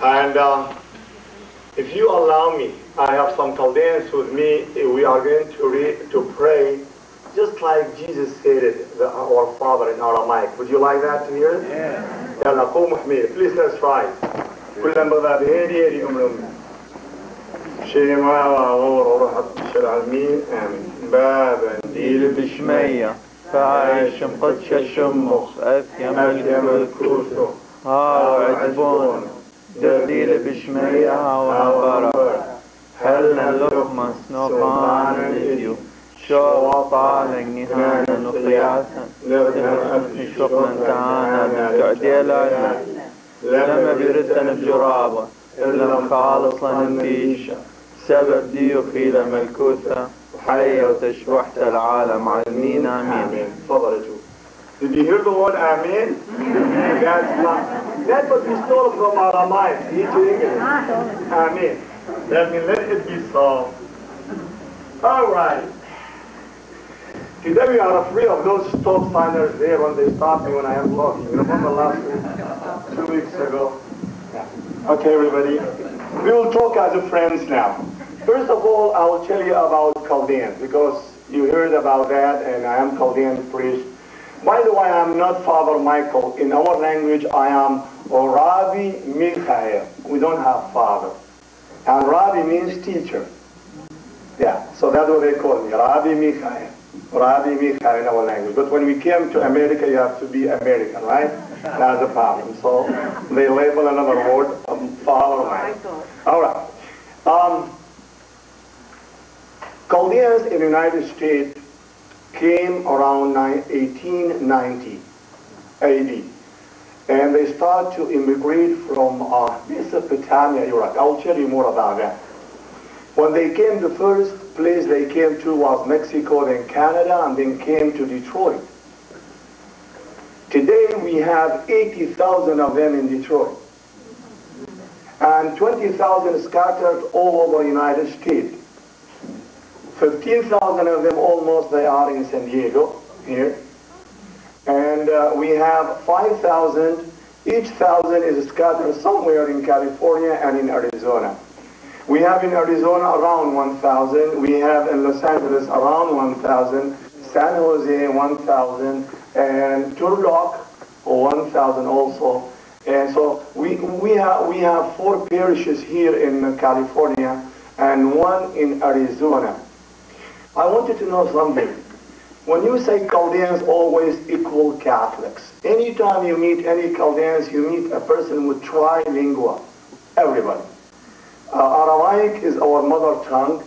And if you allow me, I have some Chaldeans with me. We are going to pray just like Jesus said it, our Father in Aramaic. Would you like that to hear it? Yeah. يلا قوموا حمير. Please let's try. كل ما بذا بهيدي هيدي شيما وغور وروح الشرع المين آمين. بابا ديل بشمية فعايش مقدش الشمخ أثيم الكوثو هاو عجبون ديل بشمية وعبارة حلنا لقمة سنوقان الإديو شوط على نهانا نقياسا نغدنا شقنا تعانا تعديلا لما بيردنا بجرابة إلا خالصا نتيشة سبب ديوخي لما الكوثة حية وتشوحت العالم علمين آمين. Did you hear the word Amen? That's what we stole from Aramaic. Amen. That means let it be so. All right. Today we are afraid of those stop signers there when they stop me when I am talking. You remember last week, 2 weeks ago? Yeah. Okay, everybody. We will talk as friends now. First of all, I will tell you about Chaldeans because you heard about that and I am Chaldean priest. By the way, I am not Father Michael. In our language, I am Rabbi Michael. We don't have father. And Rabbi means teacher. Yeah, so that's what they call me, Rabbi Michael. Rabbi Michael in our language. But when we came to America, you have to be American, right? That's the problem. So they label another word, Father Michael. All right. Chaldeans in the United States came around 1890 AD. And they started to immigrate from Mesopotamia, Iraq. I'll tell you more about that. When they came, the first place they came to was Mexico, then Canada, and then came to Detroit. Today we have 80,000 of them in Detroit. And 20,000 scattered all over the United States. 15,000 of them almost, they are in San Diego, here. And we have 5,000, each 1,000 is scattered somewhere in California and in Arizona. We have in Arizona around 1,000, we have in Los Angeles around 1,000, San Jose 1,000, and Turlock 1,000 also. And so we have 4 parishes here in California and 1 in Arizona. I want you to know something. When you say Chaldeans always equal Catholics, anytime you meet any Chaldeans, you meet a person with trilingua, everybody. Aramaic is our mother tongue.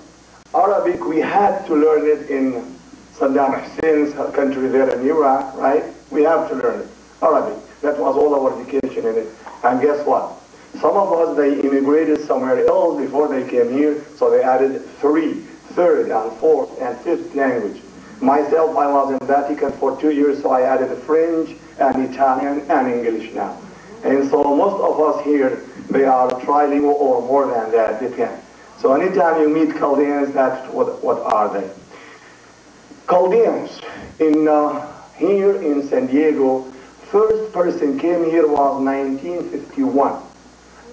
Arabic, we had to learn it in Saddam Hussein's country there in Iraq, right? We have to learn it. Arabic, that was all our education in it. And guess what? Some of us, they immigrated somewhere else before they came here, so they added 3rd and 4th and 5th language. Myself, I was in Vatican for 2 years, so I added French and Italian and English now. And so most of us here, they are trilingual or more than that, depend. So anytime you meet Chaldeans, that's what are they. Chaldeans, here in San Diego, first person came here was 1951.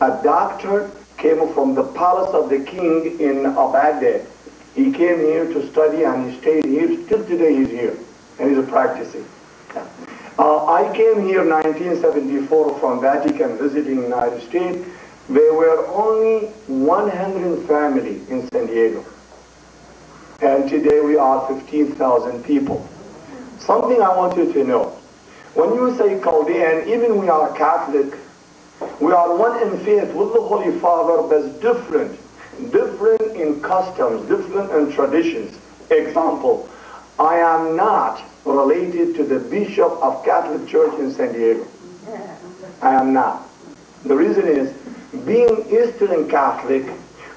A doctor came from the palace of the king in Baghdad. He came here to study and he stayed here. Till today he's here and he's practicing. I came here in 1974 from Vatican visiting the United States. There were only 100 families in San Diego. And today we are 15,000 people. Something I want you to know. When you say Chaldean, even we are Catholic, we are one in faith with the Holy Father, but different in customs, different in traditions. Example, I am not related to the Bishop of Catholic Church in San Diego. I am not. The reason is, being Eastern Catholic,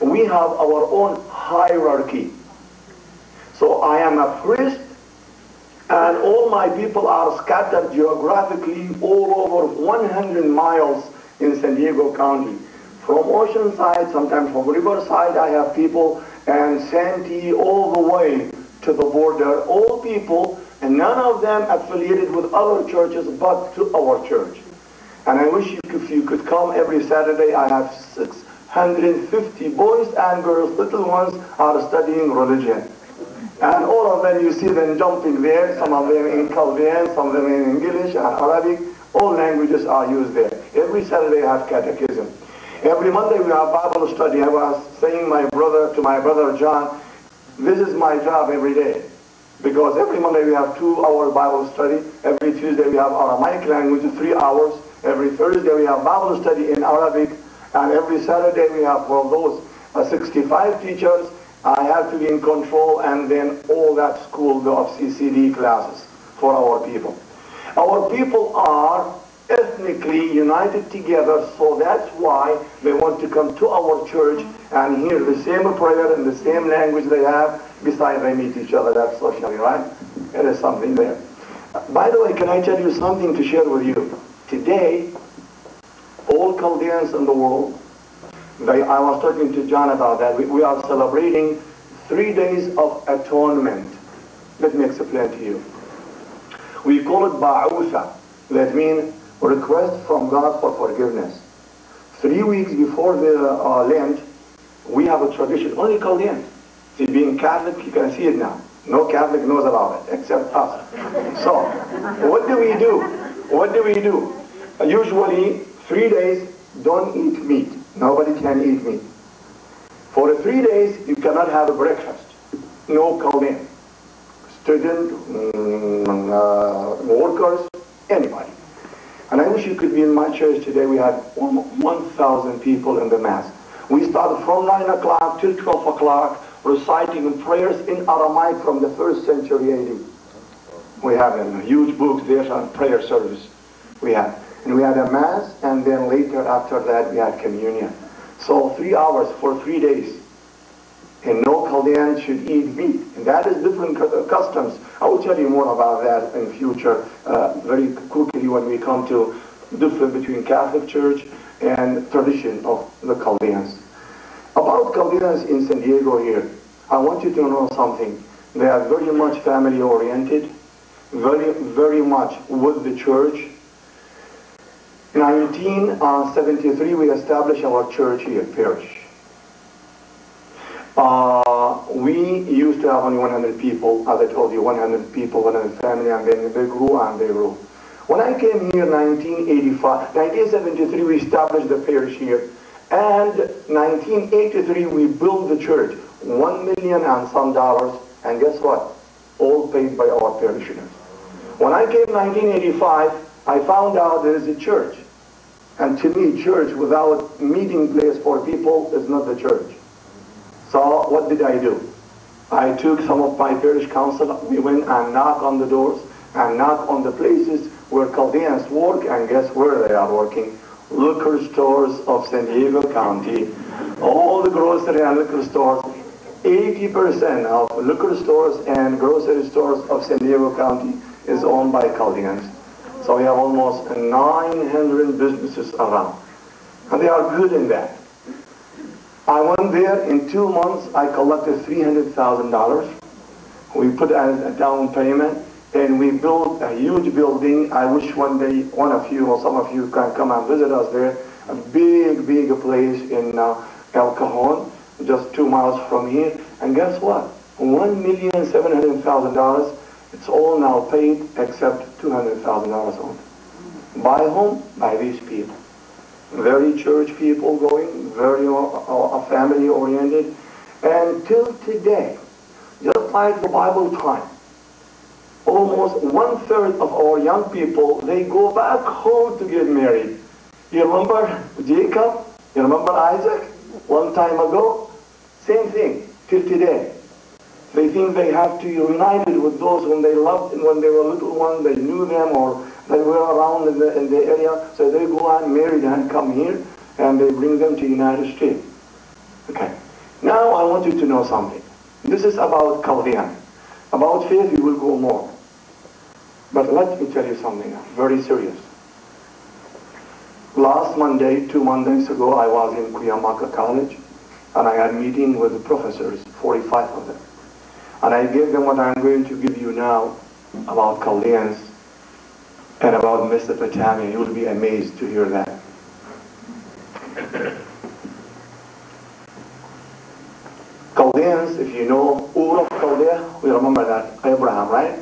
we have our own hierarchy. So I am a priest, and all my people are scattered geographically all over 100 miles in San Diego County. From Oceanside, sometimes from Riverside, I have people, and Santee all the way to the border, all people, and none of them affiliated with other churches but to our church. And I wish if you could come every Saturday. I have 650 boys and girls, little ones, are studying religion. And all of them, you see them jumping there, some of them in Chaldeans, some of them in English and Arabic. All languages are used there. Every Saturday I have catechism. Every Monday we have Bible study. I was saying to my brother John, this is my job every day. Because every Monday we have 2-hour Bible study. Every Tuesday we have Aramaic language, 3 hours. Every Thursday we have Bible study in Arabic. And every Saturday we have, for those 65 teachers, I have to be in control, and then all that school of CCD classes for our people. Our people are ethnically united together, so that's why they want to come to our church and hear the same prayer in the same language they have. Besides, they meet each other. That's socially, right? There is something there. By the way, can I tell you something to share with you? Today, all Chaldeans in the world, I was talking to John about that. We are celebrating 3 days of atonement. Let me explain to you. We call it Ba'utha. That means request from God for forgiveness. 3 weeks before the Lent, we have a tradition. Only Chaldeans. See, being Catholic, you can see it now. No Catholic knows about it, except us. So, what do we do? What do we do? Usually, 3 days, don't eat meat. Nobody can eat meat. For 3 days, you cannot have a breakfast. No Chaldean. Student, workers, anybody. And I wish you could be in my church today. We had 1,000 people in the Mass. We started from 9 o'clock till 12 o'clock, reciting prayers in Aramaic from the 1st century AD. We have a huge book there on prayer service. And we had a Mass, and then later after that we had communion. So 3 hours for 3 days. And no Chaldean should eat meat. And that is different customs. I will tell you more about that in future, very quickly when we come to difference between Catholic Church and tradition of the Chaldeans. About Chaldeans in San Diego here, I want you to know something. They are very much family oriented, very much with the church. In 1973, we established our church here, parish. We used to have only 100 people, as I told you, 100 people, 100 family, and then they grew and they grew. When I came here in 1973, we established the parish here. And 1983, we built the church, $1 million and some dollars, and guess what? All paid by our parishioners. When I came in 1985, I found out there is a church. And to me, church without meeting place for people is not the church. So what did I do? I took some of my parish council, we went and knocked on the doors and knocked on the places where Chaldeans work, and guess where they are working? Liquor stores of San Diego County. All the grocery and liquor stores, 80% of liquor stores and grocery stores of San Diego County is owned by Chaldeans. So we have almost 900 businesses around. And they are good in that. I went there in 2 months, I collected $300,000. We put a down payment, and we built a huge building. I wish one day one of you or some of you can come and visit us there. A big place in El Cajon, just 2 miles from here. And guess what? $1,700,000. It's all now paid except $200,000 on. By whom? By these people. Very church people going, very family oriented. And till today, just like the Bible time, almost 1/3 of our young people, they go back home to get married. You remember Jacob? You remember Isaac? One time ago? Same thing, till today. They think they have to unite with those whom they loved, and when they were little ones, they knew them, or they were around in the area, so they go and marry them and come here, and they bring them to the United States. Okay. Now I want you to know something. This is about Chaldean. About faith, we will go more. But let me tell you something very serious. Last Monday, 2 Mondays ago, I was in Cuyamaca College, and I had a meeting with the professors, 45 of them. And I gave them what I'm going to give you now about Chaldeans. and about Mesopotamia. You will be amazed to hear that. Chaldeans, if you know Ur of Chaldea, we remember that Abraham, right?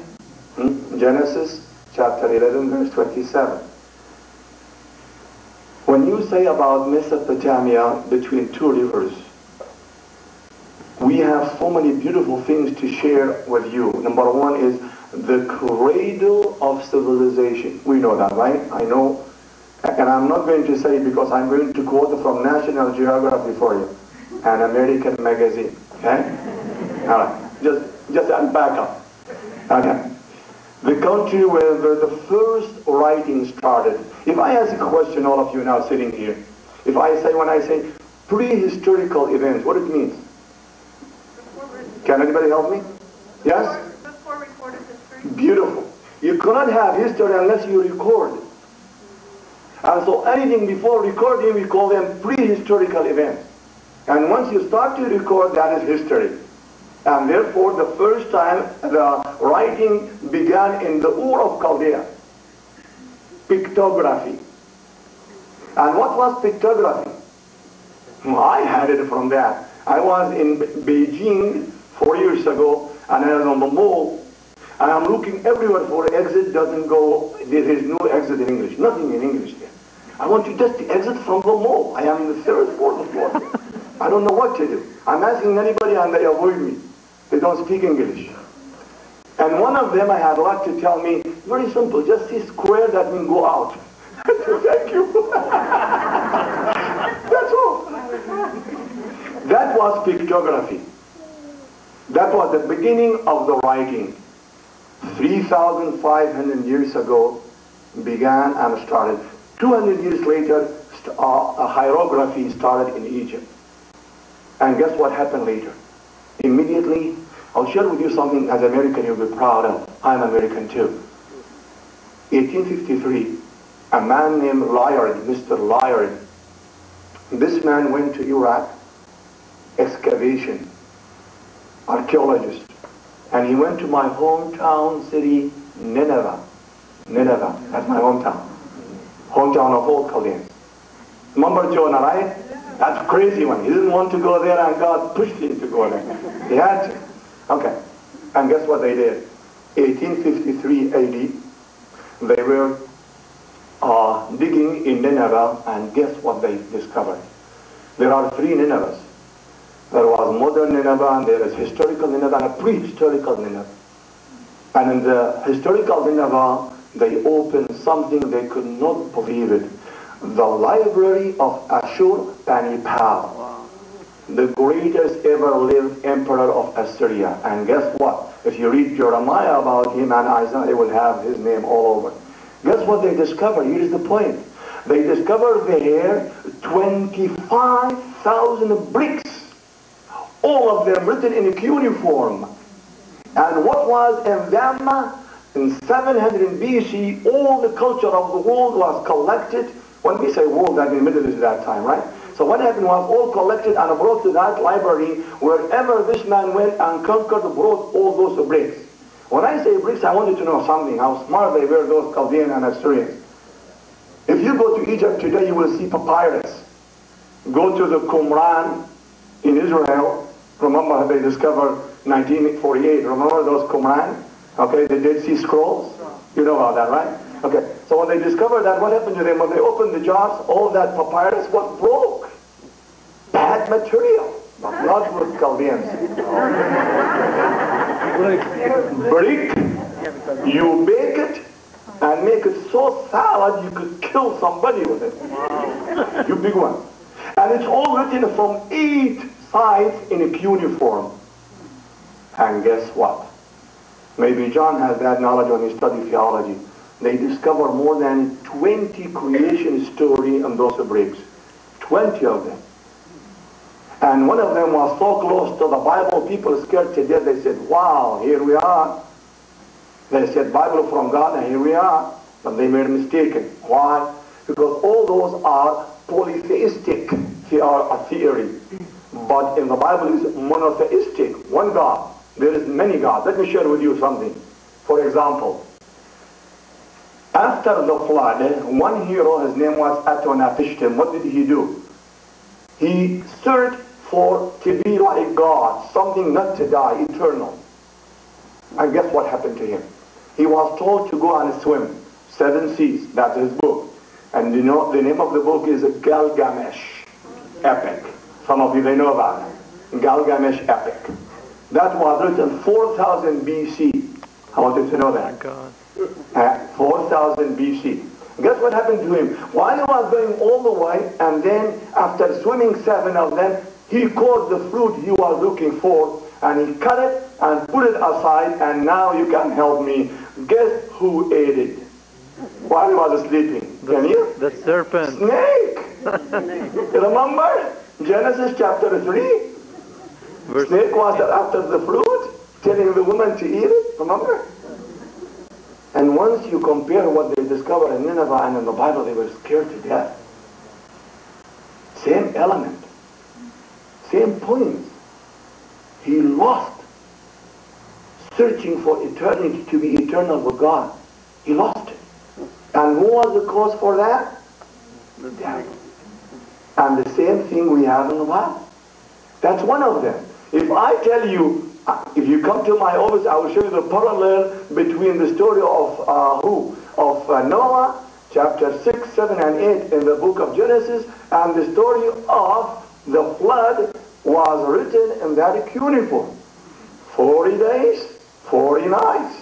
Genesis chapter 11, verse 27. When you say about Mesopotamia between two rivers, we have so many beautiful things to share with you. Number one is the cradle of civilization. We know that, right? I know. And I'm not going to say because I'm going to quote from National Geography for you, an American magazine. Okay? All right. Just back up. Okay. The country where the first writing started. If I ask a question, all of you now sitting here, when I say prehistorical events, what it means? Can anybody help me? Yes? Before recorded history. Beautiful. You cannot have history unless you record. And so anything before recording, we call them prehistorical events. And once you start to record, that is history. And therefore, the first time the writing began in the Ur of Chaldea. Pictography. And what was pictography? I had it from that. I was in Beijing 4 years ago, and I was on the mall, and I'm looking everywhere for exit, doesn't go, there is no exit in English, nothing in English there. I want to just exit from the mall. I am in the third, fourth floor. I don't know what to do. I'm asking anybody and they avoid me. They don't speak English. And one of them I had luck to tell me, very simple, just see square, that means go out. I said, thank you. That's all. That was pictography. That was the beginning of the writing. 3,500 years ago began and started. 200 years later, a hieroglyphy started in Egypt. And guess what happened later? Immediately, I'll share with you something as an American you'll be proud of. I'm American too. 1853, a man named Layard, Mr. Layard, this man went to Iraq, excavation, archaeologist, and he went to my hometown city, Nineveh. Nineveh, that's my hometown. Hometown of all Chaldeans. Remember Jonah, right? That's a crazy one. He didn't want to go there and God pushed him to go there. He had to. Okay. And guess what they did? 1853 AD, they were digging in Nineveh, and guess what they discovered? There are three Ninevehs. There was modern Nineveh, and there is historical Nineveh, and a prehistorical Nineveh. And in the historical Nineveh, they opened something they could not believe it. The library of Ashur-Banipal, the greatest ever lived emperor of Assyria. And guess what? If you read Jeremiah about him and Isaiah, they will have his name all over. Guess what they discovered? Here's the point. They discovered there 25,000 bricks, all of them written in cuneiform. And what was in them? In 700 BC, all the culture of the world was collected. When we say world, that means Middle East at that time, right? So what happened was all collected and brought to that library. Wherever this man went and conquered, brought all those bricks. When I say bricks, I want you to know something, how smart they were, those Chaldeans and Assyrians. If you go to Egypt today, you will see papyrus. Go to the Qumran in Israel. Remember they discovered 1948. Remember those Qumran? Okay, the Dead Sea Scrolls? You know about that, right? Okay, so when they discovered that, what happened to them? When they opened the jars, all that papyrus was broke. Bad material. Not with Chaldeans. Brick, you bake it and make it so solid you could kill somebody with it. You big one. And it's all written from 8 sides in a cuneiform. And guess what? Maybe John has that knowledge when he studied theology. They discovered more than 20 creation stories on those bricks. 20 of them. And one of them was so close to the Bible, people scared to death. They said, wow, here we are. They said, Bible from God, and here we are. But they were mistaken. Why? Because all those are polytheistic theory. But in the Bible is monotheistic, one God. There is many gods. Let me share with you something. For example, After the flood, one hero, his name was Atonapishtim. What did he do? He searched for to be like God, something not to die, eternal. And guess what happened to him? He was told to go and swim 7 seas. That's his book. And you know, the name of the book is Gilgamesh Epic. Some of you may know about it. Gilgamesh Epic. That was written 4000 BC. I want you to know that. 4000 BC. Guess what happened to him? While he was going all the way, and then after swimming 7 of them, he caught the fruit he was looking for, and he cut it and put it aside, and now you can help me. Guess who ate it while he was sleeping? Can you? The serpent. Snake. Remember? Genesis chapter 3. Snake was after the fruit, telling the woman to eat it. Remember? And once you compare what they discovered in Nineveh and in the Bible, they were scared to death. Same element. Same points. He lost searching for eternity, to be eternal with God. He lost it. And who was the cause for that? The devil. And the same thing we have in the Bible. That's one of them. If I tell you, if you come to my office, I will show you the parallel between the story of Noah, chapter 6, 7, and 8 in the book of Genesis, and the story of the flood was written in that cuneiform. 40 days, 40 nights,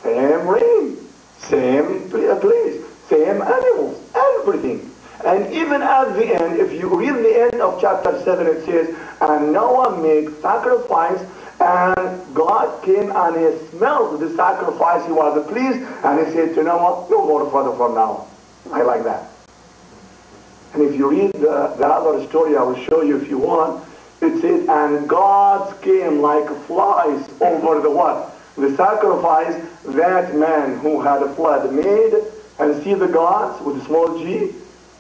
same rain, same place, same animals, everything. And even at the end, if you read the end of chapter 7, it says, and Noah made sacrifice, and God came and he smelled the sacrifice. He was pleased, and he said to Noah, no more further from now. I like that. And if you read the other story, I will show you if you want, it says, and gods came like flies over the what? The sacrifice that man who had a flood made, and see the gods with a small g,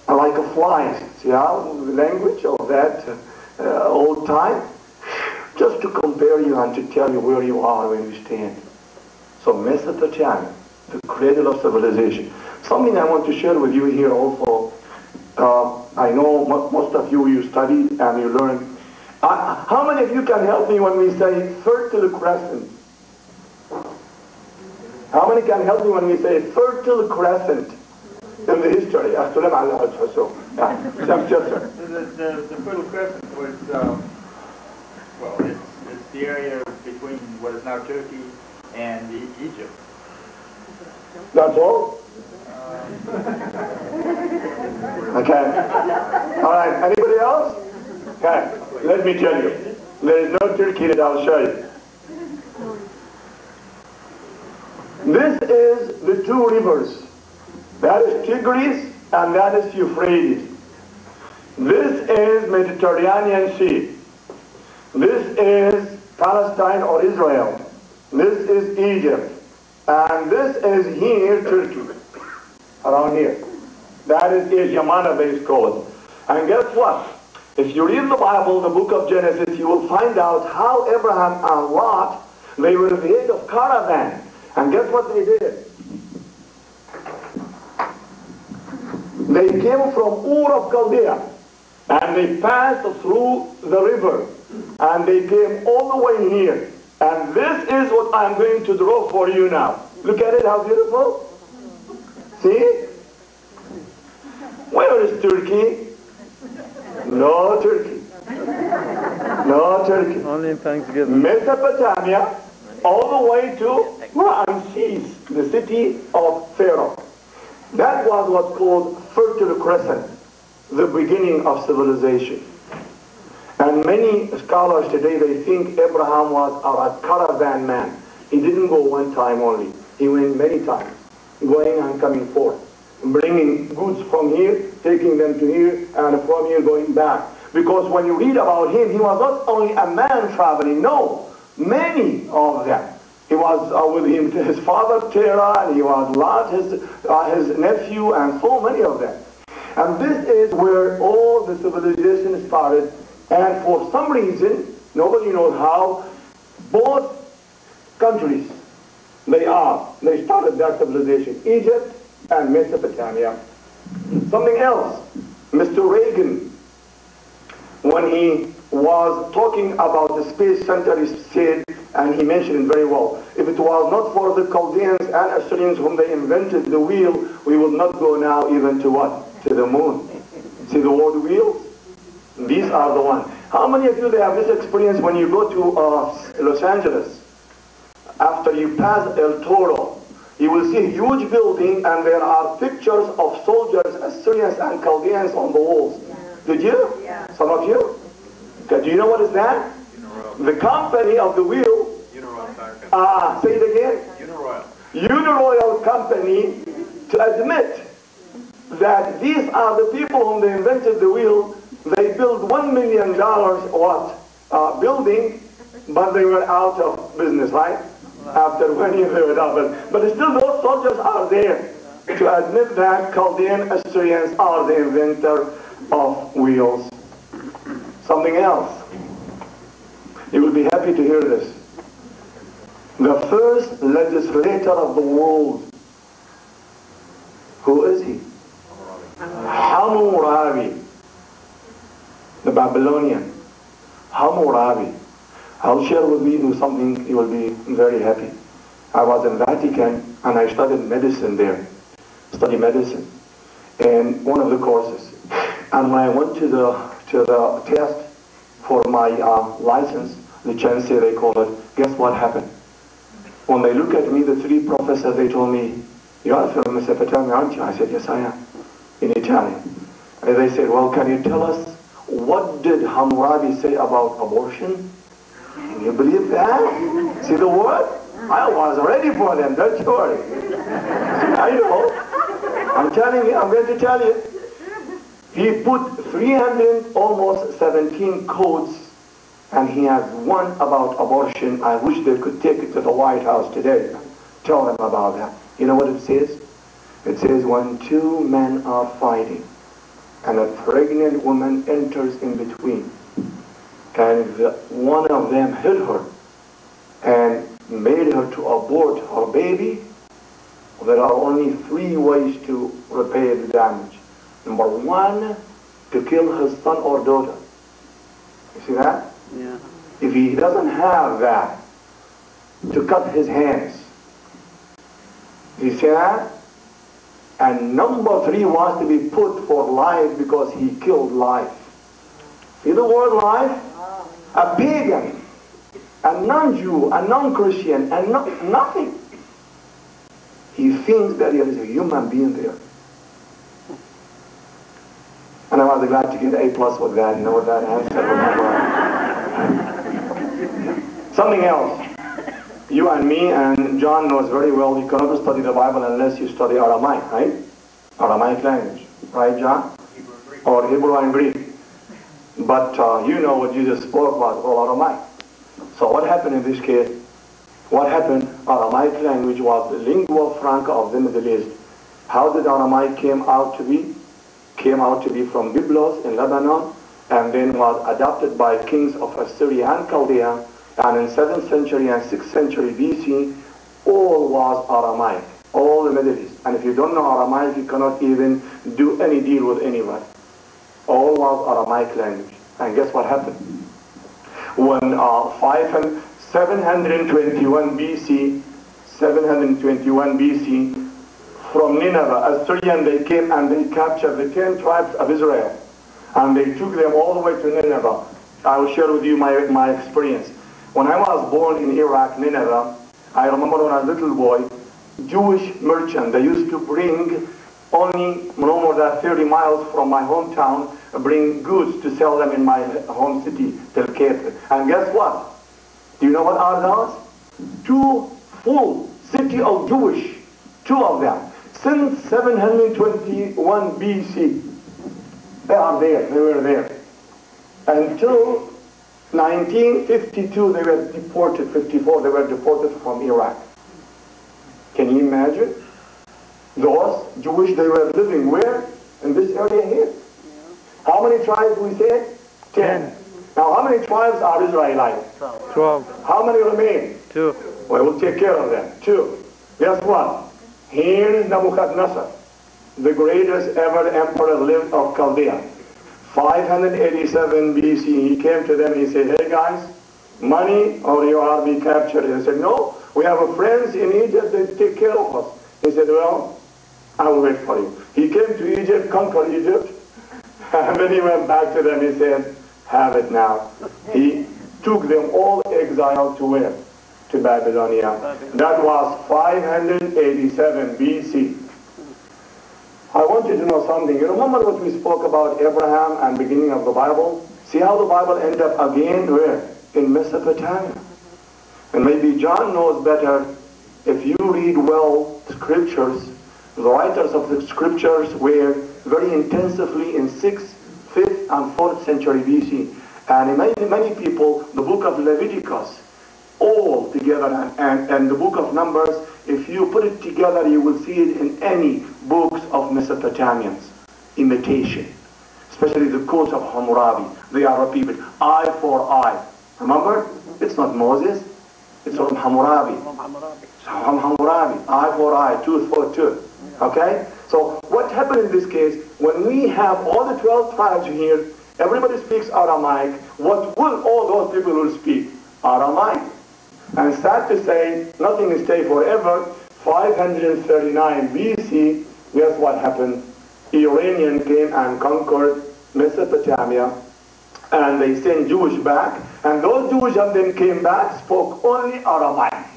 like a flies. See how the language of that old time? Just to compare you and to tell you where you are when you stand. So Mesopotamia, the cradle of civilization. Something I want to share with you here also. I know most of you studied and you learned. How many of you can help me when we say Fertile Crescent? How many can help me when we say Fertile Crescent in the history? The Fertile Crescent was, well, it's the area between what is now Turkey and Egypt. That's all? Okay. All right. Anybody else? Okay. Let me tell you. There is no Turkey that I'll show you. This is the 2 rivers. That is Tigris and that is Euphrates. This is Mediterranean Sea. This is Palestine or Israel. This is Egypt. And this is here, Turkey. Around here. That is Asia Minor base called. And guess what? If you read the Bible, the book of Genesis, you will find out how Abraham and Lot, they were the head of caravan. And guess what they did? They came from Ur of Chaldea. And they passed through the river. And they came all the way here. And this is what I'm going to draw for you now. Look at it, how beautiful. See? Where is Turkey? No Turkey. No Turkey. Only in Thanksgiving. Mesopotamia, all the way to Ramses, the city of Pharaoh. That was what's called Fertile Crescent, the beginning of civilization. And many scholars today, they think Abraham was a caravan man. He didn't go one time only. He went many times, going and coming forth, bringing goods from here, taking them to here, and from here going back. Because when you read about him, he was not only a man traveling, no, many of them. He was with him, his father Terah, and he was Lot, his nephew, and so many of them. And this is where all the civilization started. And for some reason, nobody knows how, both countries, they started their civilization. Egypt and Mesopotamia. Something else, Mr. Reagan, when he was talking about the Space Center, he said, and he mentioned it very well, if it was not for the Chaldeans and Assyrians whom they invented the wheel, we would not go now even to what? To the moon. See the word wheel? These are the ones. How many of you they have this experience when you go to Los Angeles? After you pass El Toro, you will see a huge building and there are pictures of soldiers, Assyrians and Chaldeans on the walls. Did you? Yeah. Some of you? Okay, do you know what is that? The company of the wheel. Say it again. Uniroyal Company, to admit that these are the people whom they invented the wheel. They built $1 million building, but they were out of business, right? After 1 year they were out of business. But still those soldiers are there to admit that Chaldean Assyrians are the inventor of wheels. Something else. You will be happy to hear this. The first legislator of the world. Who is he? Hammurabi. The Babylonian. Hammurabi. I'll share with you something you will be very happy. I was in Vatican and I studied medicine there. Studied medicine. And one of the courses. And when I went to the test for my license, the chancellor they call it, guess what happened? When they look at me, the three professors, they told me, you are from Mesopotamia, aren't you? I said, yes I am, in Italian. And they said, well, can you tell us, what did Hammurabi say about abortion? Can you believe that? See the word? I was ready for them, don't you worry. I know. I'm telling you, I'm going to tell you. He put 300, almost 17 codes, and he has one about abortion. I wish they could take it to the White House today. Tell them about that. You know what it says? It says when two men are fighting, and a pregnant woman enters in between, and one of them hit her and made her to abort her baby, there are only 3 ways to repair the damage. Number 1, to kill his son or daughter. You see that? Yeah. If he doesn't have that, to cut his hands. You see that? And number 3 was to be put for life because he killed life. See the word life? A pagan, a non-Jew, a non-Christian, and nothing. He thinks that there is a human being there. And I was glad to get A+ with that, you know, with that answer. Something else. You and me and John knows very well you cannot study the Bible unless you study Aramaic, right? Aramaic language. Right, John? Or Hebrew and Greek. But you know what Jesus spoke was all Aramaic. So what happened in this case? What happened? Aramaic language was the lingua franca of the Middle East. How did Aramaic came out to be? Came out to be from Byblos in Lebanon, and then was adopted by kings of Assyria and Chaldea, and in 7th century and 6th century BC, all was Aramaic, all the Middle East. And if you don't know Aramaic, you cannot even do any deal with anybody. All was Aramaic language. And guess what happened? When 721 BC, from Nineveh, Assyrian, they came and they captured the 10 tribes of Israel. And they took them all the way to Nineveh. I will share with you my experience. When I was born in Iraq, Nineveh, I remember when I was a little boy, Jewish merchants, they used to bring only no more than 30 miles from my hometown, bring goods to sell them in my home city, Tel Keter. And guess what? Do you know what are those? 2 full city of Jewish, 2 of them. Since 721 BC, they are there, they were there. Until 1952, they were deported, 54, they were deported from Iraq. Can you imagine? Those Jewish, they were living where? In this area here. How many tribes we said? 10. Now how many tribes are Israelites? 12. How many remain? 2. Well, we'll take care of them. 2. Guess what? Here is Nebuchadnezzar, the greatest ever emperor lived of Chaldea. 587 BC, he came to them and he said, hey guys, money or you are be captured. They said, no, we have a friends in Egypt that take care of us. He said, well, I will wait for you. He came to Egypt, conquered Egypt, and when he went back to them, he said, have it now. He took them all exiled to where? To Babylonia. That was 587 BC. I want you to know something. You remember what we spoke about Abraham and beginning of the Bible? See how the Bible ended up again where? In Mesopotamia. And maybe John knows better. If you read well scriptures, the writers of the scriptures were very intensively in 6th, 5th, and 4th century BC. And in many people, the book of Leviticus, all together, and the book of Numbers, if you put it together, you will see it in any books of Mesopotamians. Imitation. Especially the codes of Hammurabi. They are repeated. Eye for eye. Remember? It's not Moses. It's from Hammurabi. From Hammurabi. Eye for eye. Tooth for tooth. Okay? So what happened in this case, when we have all the 12 tribes here, everybody speaks Aramaic, what will all those people will speak? Aramaic. And sad to say, nothing is stay forever. 539 BC, guess what happened? Iranian came and conquered Mesopotamia, and they sent Jewish back, and those Jews that then came back spoke only Aramaic.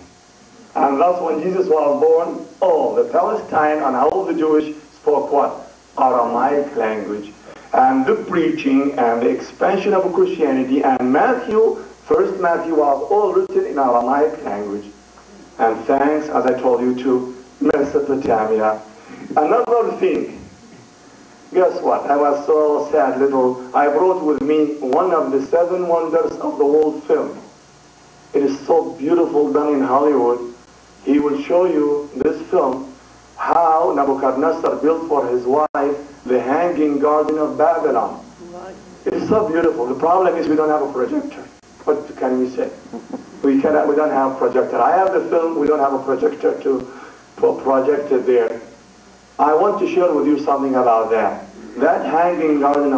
And thus when Jesus was born, all the Palestine and all the Jewish spoke what? Aramaic language. And the preaching and the expansion of Christianity, and Matthew, first Matthew was all written in Aramaic language. And thanks, as I told you, to Mesopotamia. Another thing, guess what? I was so sad little. I brought with me one of the 7 wonders of the world film. It is so beautiful, done in Hollywood. He will show you this film, how Nebuchadnezzar built for his wife the hanging garden of Babylon. It is so beautiful. The problem is we don't have a projector. What can we say? We don't have a projector. I have the film, we don't have a projector to project it there. I want to share with you something about that. That hanging garden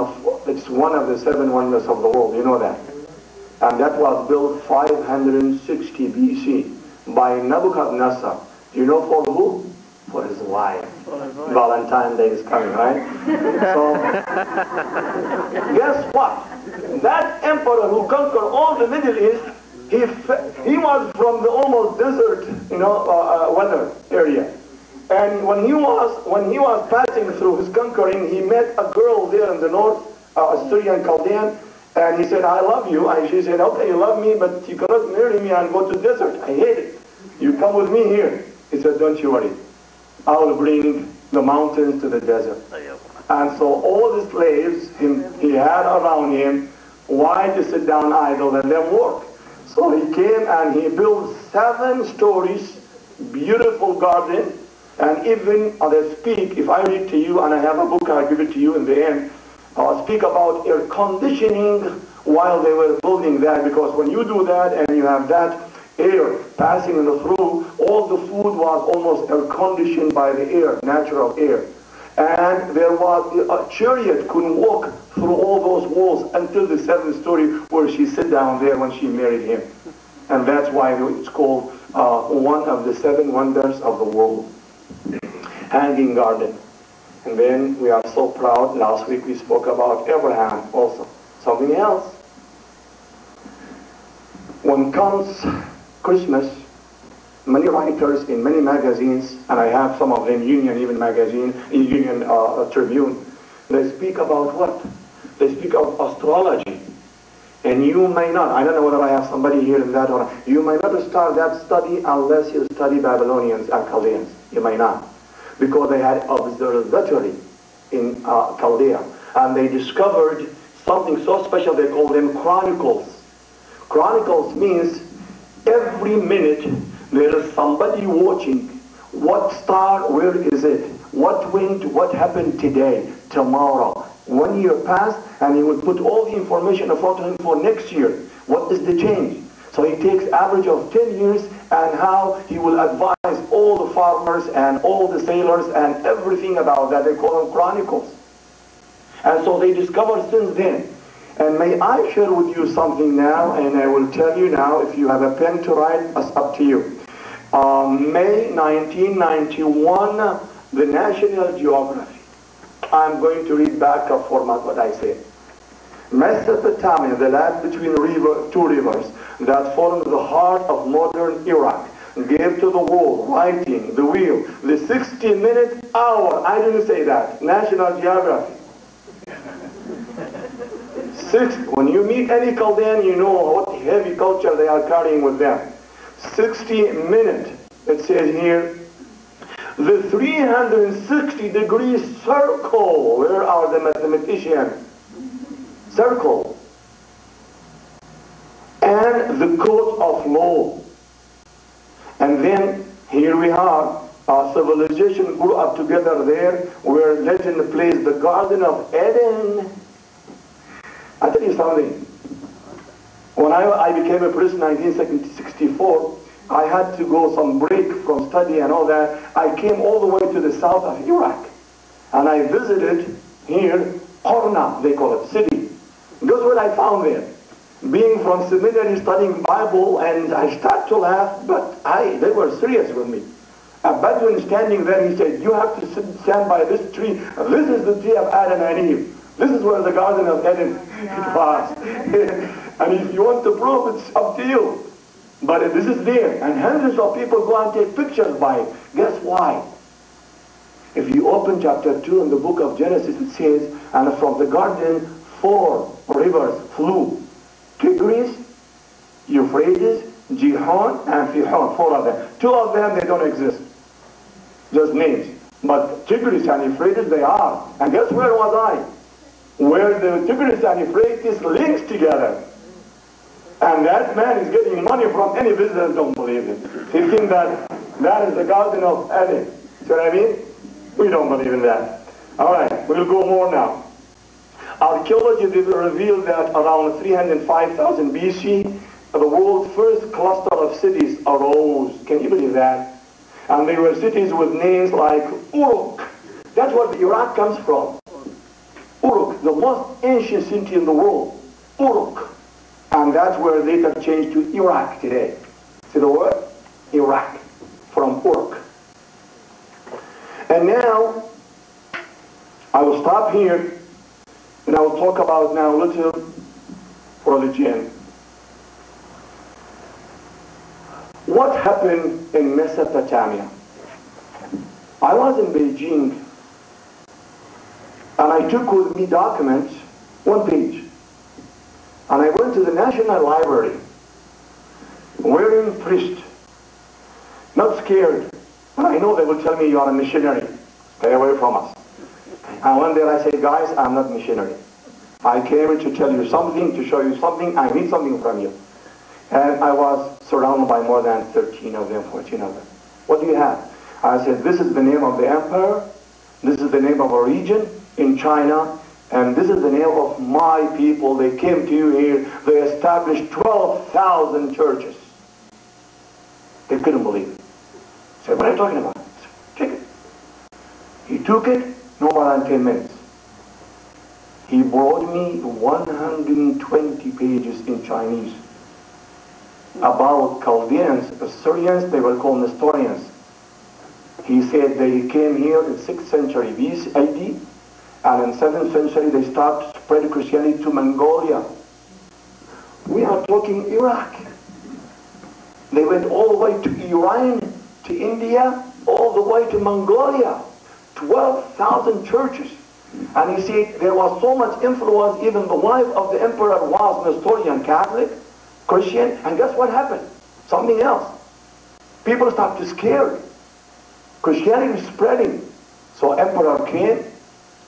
it's one of the 7 wonders of the world, you know that. And that was built 560 BC by Nebuchadnezzar. Do you know for who? For his wife. Valentine's Day is coming, right? So, guess what? That emperor who conquered all the Middle East, he was from the almost desert, weather area. And when he was passing through his conquering, he met a girl there in the north, Assyrian Chaldean, and he said, I love you. And she said, okay, you love me, but you cannot marry me and go to the desert. I hate it. You come with me here. He said, don't you worry. I will bring the mountains to the desert. And so all the slaves he had around him, why to sit down idle and let them work? So he came and he built 7 stories, beautiful garden, and even they speak, if I read to you, and I have a book, I'll give it to you in the end, I'll speak about air conditioning while they were building that, because when you do that and you have that air passing through, all the food was almost air conditioned by the air, natural air. And there was a chariot couldn't walk through all those walls until the 7th story where she sat down there when she married him. And that's why it's called one of the 7 wonders of the world. Hanging garden. And then we are so proud, last week we spoke about Abraham also. Something else. When comes Christmas, many writers in many magazines, and I have some of them, Union even magazine, Union Tribune, they speak about what? They speak of astrology. And you may not, I don't know whether I have somebody here in that or you may not start that study unless you study Babylonians and Chaldeans. You may not. Because they had observatory in Chaldea. And they discovered something so special, they call them chronicles. Chronicles means every minute there is somebody watching. What star, where is it? What wind, what happened today, tomorrow? 1 year passed, and he would put all the information in front of him for next year. What is the change? So he takes average of 10 years, and how he will advise all the farmers and all the sailors and everything about that. They call them chronicles. And so they discovered since then. And may I share with you something now, and I will tell you now, if you have a pen to write, it's up to you. May 1991, the National Geography. I'm going to read back a format what I said. Mesopotamia, the land between two rivers that forms the heart of modern Iraq, gave to the world, writing, the wheel, the 60-minute hour. I didn't say that. National Geography. When you meet any Chaldean, you know what heavy culture they are carrying with them. 60 minutes. It says here, the 360-degree circle. Where are the mathematicians? Circle. And the code of law. And then here we are. Our civilization grew up together there, where legend plays the Garden of Eden. I'll tell you something. When I became a priest in 1964, I had to go some break from study and all that. I came all the way to the south of Iraq. And I visited here, Qorna, they call it, city. Guess what I found there? Being from seminary studying Bible, and I start to laugh, but they were serious with me. A Bedouin standing there, he said, you have to stand by this tree. This is the tree of Adam and Eve. This is where the Garden of Eden was. And if you want to prove, it's up to you. But this is there. And hundreds of people go and take pictures by it. Guess why? If you open chapter 2 in the book of Genesis, it says, and from the garden 4 rivers flew. Tigris, Euphrates, Gihon, and Fihon. 4 of them. 2 of them, they don't exist. Just names. But Tigris and Euphrates, they are. And guess where was I? Where the Tigris and Euphrates links together. And that man is getting money from any business, don't believe it. They think that that is the Garden of Eden. See what I mean? We don't believe in that. All right, we'll go more now. Archaeology revealed that around 305,000 BC, the world's first cluster of cities arose. Can you believe that? And they were cities with names like Uruk. That's where Iraq comes from. Uruk, the most ancient city in the world. Uruk. And that's where later changed to Iraq today. See the word? Iraq. From Uruk. And now, I will stop here, and I will talk about now a little religion. What happened in Mesopotamia? I was in Beijing, and I took with me documents, 1 page. And I went to the National Library, wearing priest, not scared. And I know they will tell me you are a missionary. Stay away from us. And one day I said, guys, I'm not missionary. I came to tell you something, to show you something. I need something from you. And I was surrounded by more than 13 of them, 14 of them. What do you have? I said, this is the name of the emperor. This is the name of a region in China. And this is the name of my people. They came to you here. They established 12,000 churches. They couldn't believe it. I said, what are you talking about? Take it. He took it, no more than 10 minutes. He brought me 120 pages in Chinese about Chaldeans, Assyrians. They were called Nestorians. He said they came here in 6th century AD. And in 7th century, they started to spread Christianity to Mongolia. We are talking Iraq. They went all the way to Iran, to India, all the way to Mongolia. 12,000 churches. And he said there was so much influence, even the wife of the emperor was Nestorian Catholic, Christian, and guess what happened? Something else. People started to scare. Christianity was spreading. So emperor came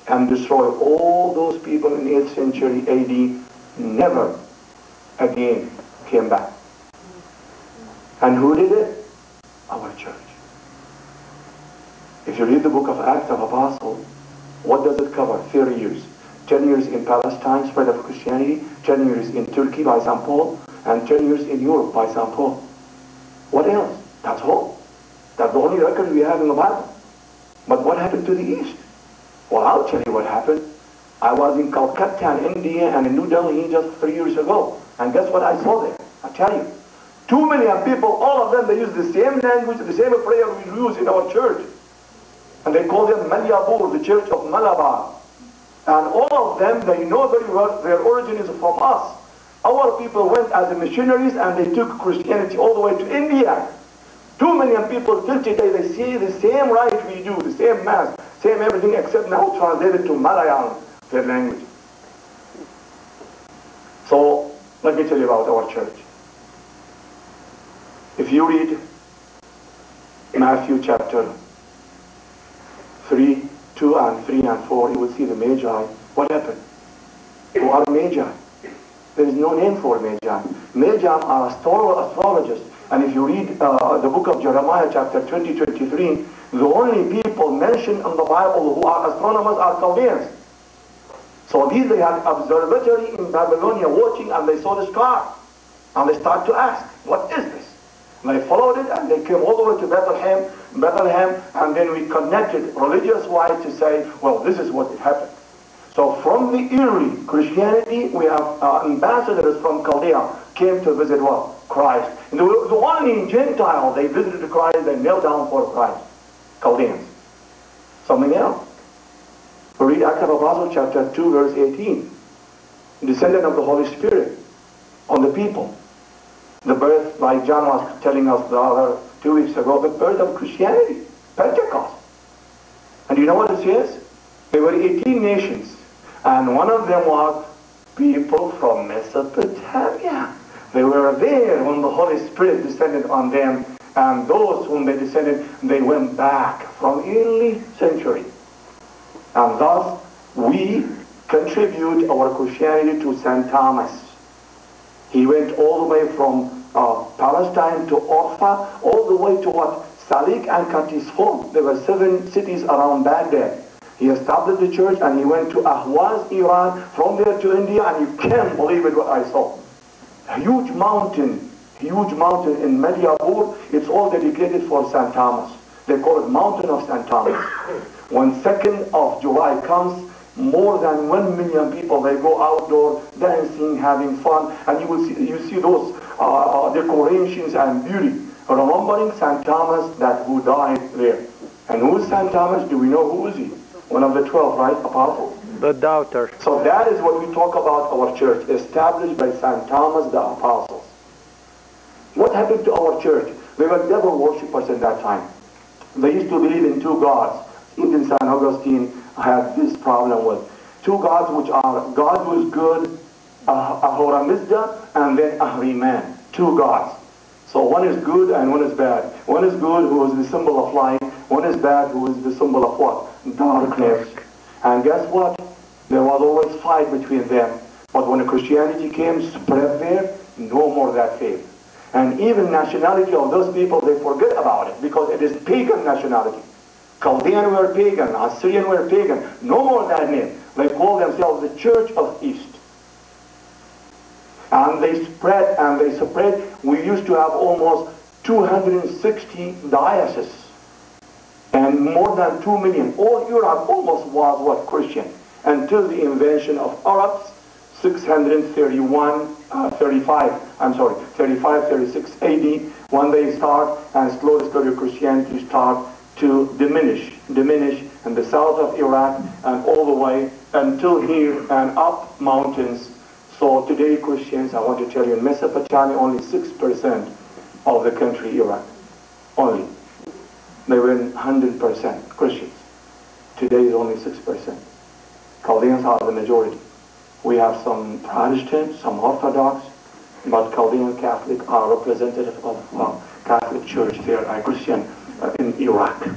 and destroy all those people in 8th century AD, never again came back. And who did it? Our church. If you read the book of Acts of Apostles, what does it cover? 30 years. 10 years in Palestine, spread of Christianity, 10 years in Turkey by St. Paul, and 10 years in Europe by St. Paul. What else? That's all. That's the only record we have in the Bible. But what happened to the East? Well, I'll tell you what happened. I was in Calcutta, India, and in New Delhi just 3 years ago. And guess what I saw there? I tell you. 2 million people, all of them, they use the same language, the same prayer we use in our church. And they call them Malyabur, the church of Malabar. And all of them, they know very well their origin is from us. Our people went as missionaries and they took Christianity all the way to India. 2 million people till today, they see the same rite we do, the same mass, same everything, except now translated to Malayalam, their language. So, let me tell you about our church. If you read Matthew chapter 3, 2 and 3 and 4, you will see the Magi. What happened? Who are Magi? There is no name for Magi. Magi are astrologers. And if you read the book of Jeremiah chapter 20, 23, the only people mentioned in the Bible who are astronomers are Chaldeans. So these, they had observatory in Babylonia watching, and they saw the star. And they start to ask, what is this? And they followed it, and they came all the way to Bethlehem, and then we connected religious-wise to say, well, this is what happened. So from the early Christianity, we have ambassadors from Chaldea came to visit what? Christ. And the only Gentile, they visited Christ, they knelt down for Christ. Chaldeans. Something else. We read Acts of Apostles chapter 2 verse 18. Descendant of the Holy Spirit on the people. The birth, like John was telling us the other 2 weeks ago, the birth of Christianity. Pentecost. And you know what it says? There were 18 nations. And one of them was people from Mesopotamia. They were there when the Holy Spirit descended on them. And those whom they descended, they went back from early century. And thus, we contribute our Christianity to St. Thomas. He went all the way from Palestine to Orpha, all the way to what? Salik and Katisphon. There were 7 cities around Baghdad. He established the church and he went to Ahwaz, Iran, from there to India, and you can't believe it what I saw. A huge mountain in Malyabur. It's all dedicated for St. Thomas. They call it Mountain of St. Thomas. When 2nd of July comes, more than 1 million people, they go outdoor dancing, having fun, and you see those decorations and beauty, remembering St. Thomas that who died there. And who is St. Thomas? Do we know who is he? One of the 12, right? Apostles? The doubter. So that is what we talk about our church, established by St. Thomas the Apostles. What happened to our church? They were devil worshippers at that time. They used to believe in 2 gods. Even St. Augustine had this problem with 2 gods, which are God who is good, Ahura Mazda, and then Ahriman. 2 gods. So one is good and one is bad. One is good, who is the symbol of light. One is bad, who is the symbol of what? Darkness. And guess what? There was always fight between them. But when Christianity came, spread there, no more that faith. And even nationality of those people, they forget about it because it is pagan nationality. Chaldean were pagan, Assyrian were pagan. No more that name. They call themselves the Church of East. And they spread and they spread. We used to have almost 260 dioceses. And more than 2 million. All Europe almost was what? Christian. Until the invention of Arabs, 35, 36 AD, when they start, and slowly Christianity start to diminish in the south of Iraq and all the way until here and up mountains. So today Christians, I want to tell you, in Mesopotamia, only 6% of the country Iraq. Only. They were 100% Christians. Today is only 6%. Chaldeans are the majority. We have some Protestant, some Orthodox, but Chaldean Catholic are representative of Catholic Church there, Christian in Iraq.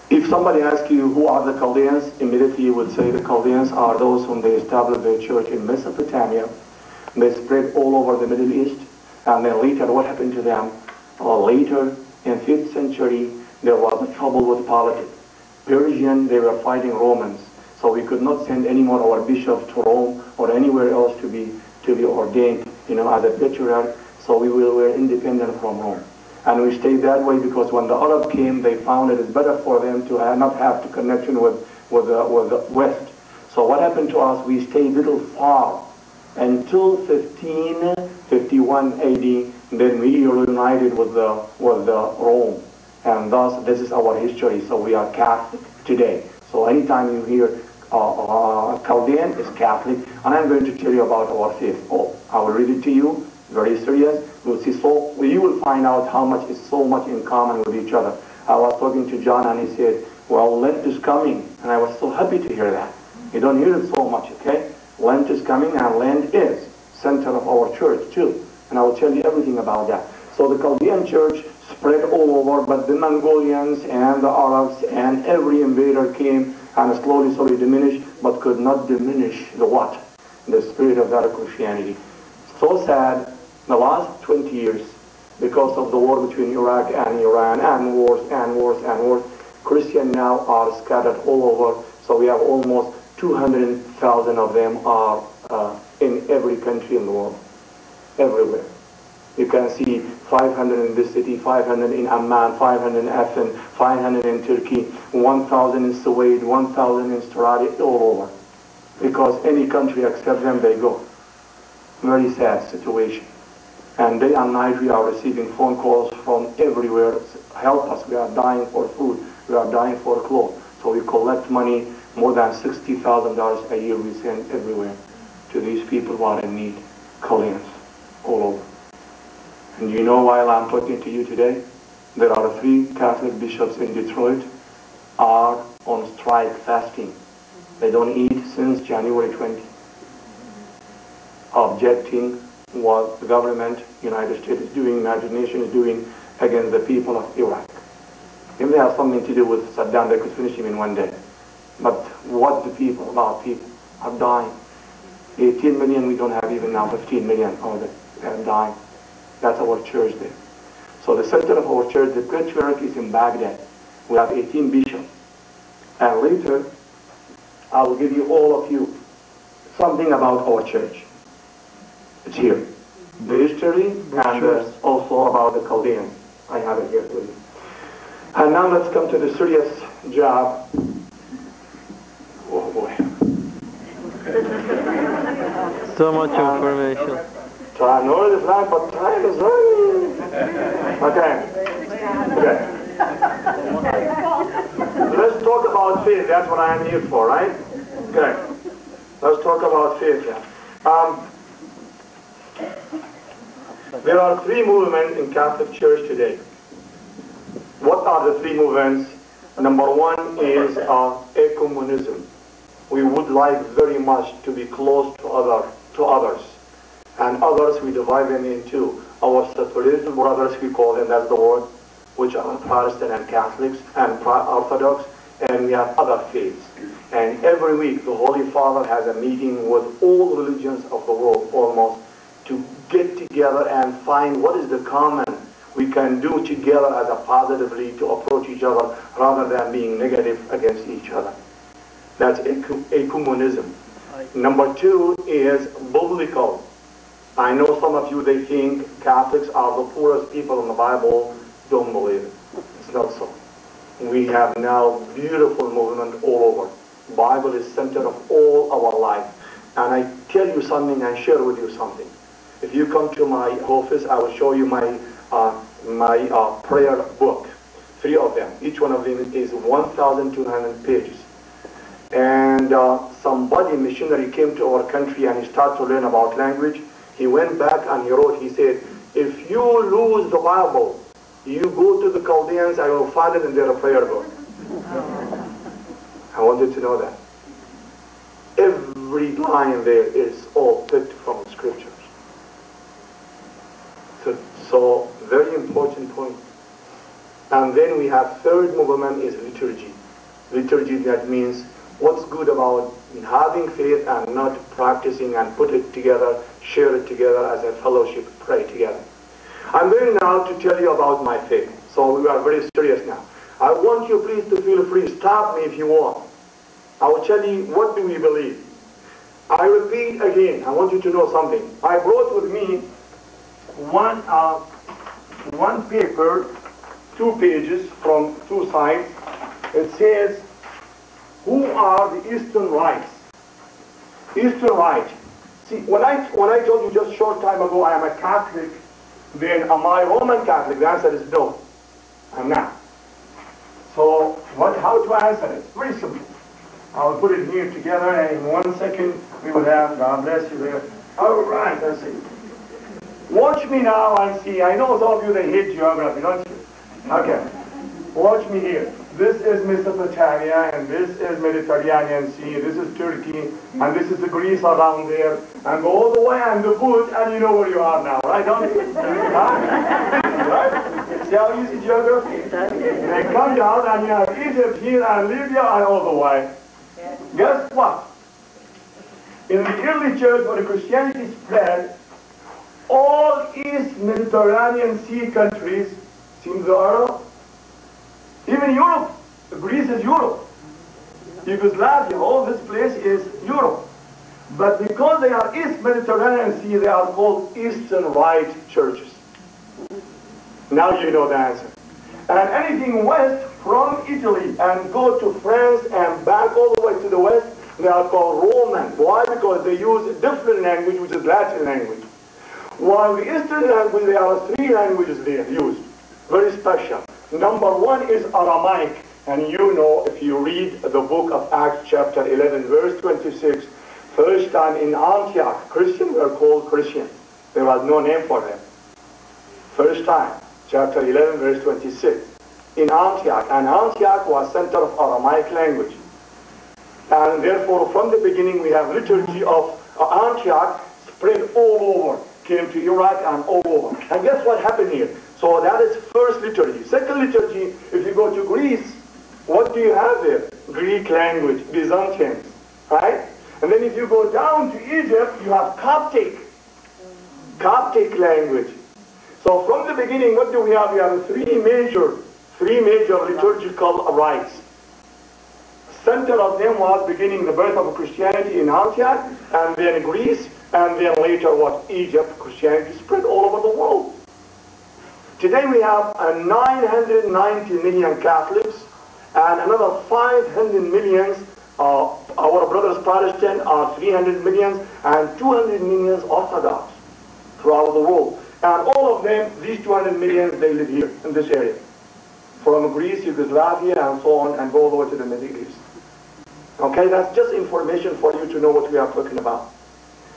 If somebody asks you who are the Chaldeans, immediately you would say the Chaldeans are those whom they established their church in Mesopotamia. They spread all over the Middle East, and then later what happened to them? Later in 5th century there was a trouble with politics. Persian, they were fighting Romans. So we could not send anymore our bishop to Rome or anywhere else to be ordained, as a patriarch. So we were independent from Rome. And we stayed that way because when the Arab came, they found it is better for them to not have to connection with the West. So what happened to us? We stayed little far until 1551 AD. Then we reunited with the Rome, and thus this is our history. So we are Catholic today. So anytime you hear Chaldean is Catholic, and I'm going to tell you about our faith. Oh, I will read it to you. Very serious. We'll see. So you will find out how much is so much in common with each other. I was talking to John, and he said, "Well, Lent is coming," and I was so happy to hear that. You don't hear it so much, okay? Lent is coming, and Lent is center of our church too. And I will tell you everything about that. So the Chaldean church spread all over, but the Mongolians and the Arabs and every invader came and slowly diminished, but could not diminish the what? The spirit of that Christianity. So sad, the last 20 years, because of the war between Iraq and Iran, and wars, Christians now are scattered all over. So we have almost 200,000 of them are in every country in the world. Everywhere. You can see 500 in this city, 500 in Amman, 500 in Athens, 500 in Turkey, 1,000 in Suwait, 1,000 in Australia, all over. Because any country except them, they go. Very sad situation. And day and night we are receiving phone calls from everywhere. Help us, we are dying for food, we are dying for clothes. So we collect money, more than $60,000 a year we send everywhere to these people who are in need, Chaldeans. All over. And you know, while I'm talking to you today, there are 3 Catholic bishops in Detroit are on strike fasting. They don't eat since January 20, objecting what the government, United States is doing, United Nations is doing against the people of Iraq. If they have something to do with Saddam, they could finish him in one day. But what the people, about people, are dying. 18 million, we don't have even now 15 million of them. They are dying. That's our church there. So the center of our church, the patriarch, is in Baghdad. We have 18 bishops. And later, I will give you, all of you, something about our church. It's here. The history and also about the Chaldeans. I have it here with you. And now let's come to the serious job. Oh boy. So much information. Time, no, it's not, but time is running. Okay. Let's talk about faith. That's what I am here for, right? Okay. Let's talk about faith now. There are 3 movements in Catholic Church today. What are the 3 movements? Number 1 is ecumenism. We would like very much to be close to others. And others, we divide them into our separatist brothers, we call them, that's the word, which are Protestant and Catholics and Orthodox, and we have other faiths. And every week the Holy Father has a meeting with all religions of the world almost to get together and find what is the common we can do together as a positively to approach each other rather than being negative against each other. That's ecumenism. Number 2 is biblical. I know some of you, they think Catholics are the poorest people in the Bible. Don't believe it. It's not so. We have now beautiful movement all over. Bible is center of all our life. And I tell you something and share with you something. If you come to my office, I will show you my prayer book. 3 of them. Each one of them is 1,200 pages. And somebody, missionary, came to our country and he started to learn about language. He went back and he wrote, he said, if you lose the Bible, you go to the Chaldeans, I will find it in their prayer book. I wanted to know that. Every line there is all picked from the scriptures. So very important point. And then we have 3rd movement is liturgy. Liturgy, that means what's good about having faith and not practicing and put it together, share it together as a fellowship, pray together. I'm going now to tell you about my faith. So we are very serious now. I want you please to feel free. Stop me if you want. I will tell you what do we believe. I repeat again. I want you to know something. I brought with me one paper, 2 pages from 2 sides. It says, who are the Eastern Rites? Eastern Rite. See, when I told you just a short time ago I am a Catholic, then am I Roman Catholic? The answer is no, I'm not. So how to answer it? Very simple. I'll put it here together, and in 1 second we will have, God bless you there. All right, let's see. Watch me now and see. I know some of you, they hate geography, don't you? Okay. Watch me here. This is Mesopotamia, and this is Mediterranean Sea, this is Turkey, and this is the Greece around there, and go all the way and the boot, and you know where you are now, right? Don't you? Right? See how easy geography is? They come down, and you have Egypt here, and Libya, and all the way. Guess what? In the early church, when Christianity spread, all East Mediterranean Sea countries, seems the Arab, even Europe, Greece is Europe. Yugoslavia, all this place is Europe. But because they are East Mediterranean Sea, they are called Eastern Rite churches. Now you know the answer. And anything west from Italy and go to France and back all the way to the west, they are called Roman. Why? Because they use a different language, which is Latin language. While the Eastern language, there are 3 languages they used, very special. Number 1 is Aramaic, and you know, if you read the book of Acts chapter 11, verse 26, first time in Antioch, Christians were called Christians. There was no name for them. First time, chapter 11, verse 26, in Antioch, and Antioch was center of Aramaic language. And therefore, from the beginning, we have liturgy of Antioch spread all over, came to Iraq and all over. And guess what happened here? So that is first liturgy. Second liturgy, if you go to Greece, what do you have there? Greek language, Byzantines, right? And then if you go down to Egypt, you have Coptic language. So from the beginning, what do we have? We have three major liturgical rites. Center of them was beginning the birth of Christianity in Antioch, and then Greece, and then later what? Egypt. Christianity spread all over the world. Today we have 990 million Catholics, and another 500 million, our brothers Protestant are 300 million, and 200 million Orthodox throughout the world. And all of them, these 200 million, they live here, in this area. From Greece, Yugoslavia, and so on, and go all the way to the Middle East. Okay, that's just information for you to know what we are talking about.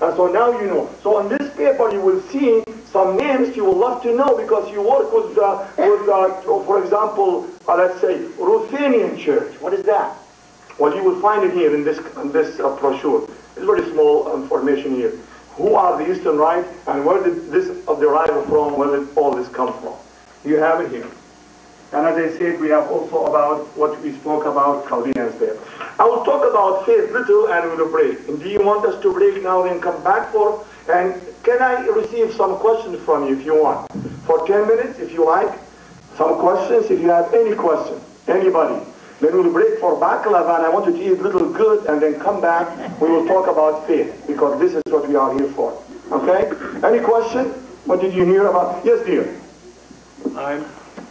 And so now you know. So on this paper you will see some names you will love to know because you work with for example, let's say, Ruthenian Church. What is that? Well, you will find it here in this brochure. It's very small information here. Who are the Eastern Rite and where did this derive from, where did all this come from? You have it here. And as I said, we have also about what we spoke about Chaldeans there. I will talk about faith little and we will break. And do you want us to break now then come back for, and can I receive some questions from you if you want? For 10 minutes if you like. Some questions if you have any question. Anybody. Then we'll break for baklava and I want you to eat little good and then come back. We will talk about faith because this is what we are here for. Okay? Any question? What did you hear about? Yes, dear.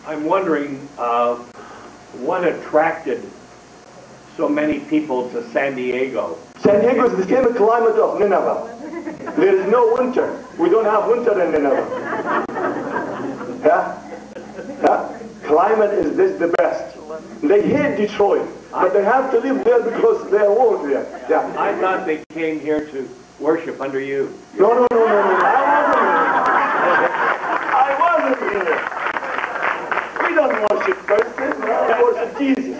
I'm wondering what attracted so many people to San Diego. San Diego is the same climate of Nineveh. There is no winter. We don't have winter in Nineveh. Climate is this the best. They hate Detroit, but they have to live there because they are old there. Yeah. I thought they came here to worship under you. No. I wasn't here. We don't worship persons, we worship Jesus.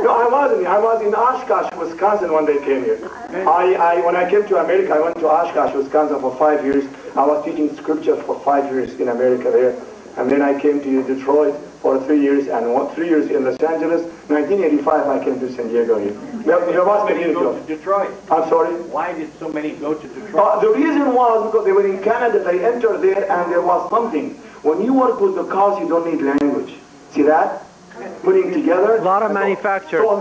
No, I wasn't. I was in Oshkosh, Wisconsin when they came here. When I came to America, I went to Oshkosh, Wisconsin for 5 years. I was teaching scriptures for 5 years in America there. And then I came to Detroit for 3 years, and 3 years in Los Angeles. 1985, I came to San Diego here. There was many go to Detroit. I'm sorry? Why did so many go to Detroit? The reason was because they were in Canada. They entered there, and there was something. When you work with the cars, you don't need language. See that? Putting together. A lot of manufacturers. So in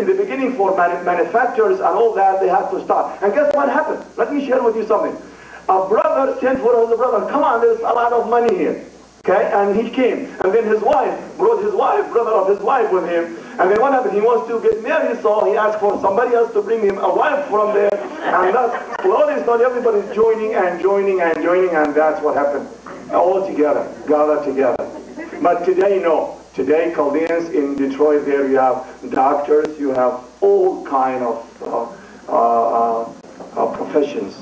the beginning, for manufacturers and all that, they had to start. And guess what happened? Let me share with you something. a brother sent for his brother, come on, there's a lot of money here. Okay, and he came, and then his wife brought his wife, brother of his wife with him, and then what happened? He wants to get married, so he asked for somebody else to bring him a wife from there, and that's slowly, everybody's joining, and that's what happened. All together, gathered together. But today, no. Today, Chaldeans in Detroit, there you have doctors, you have all kind of professions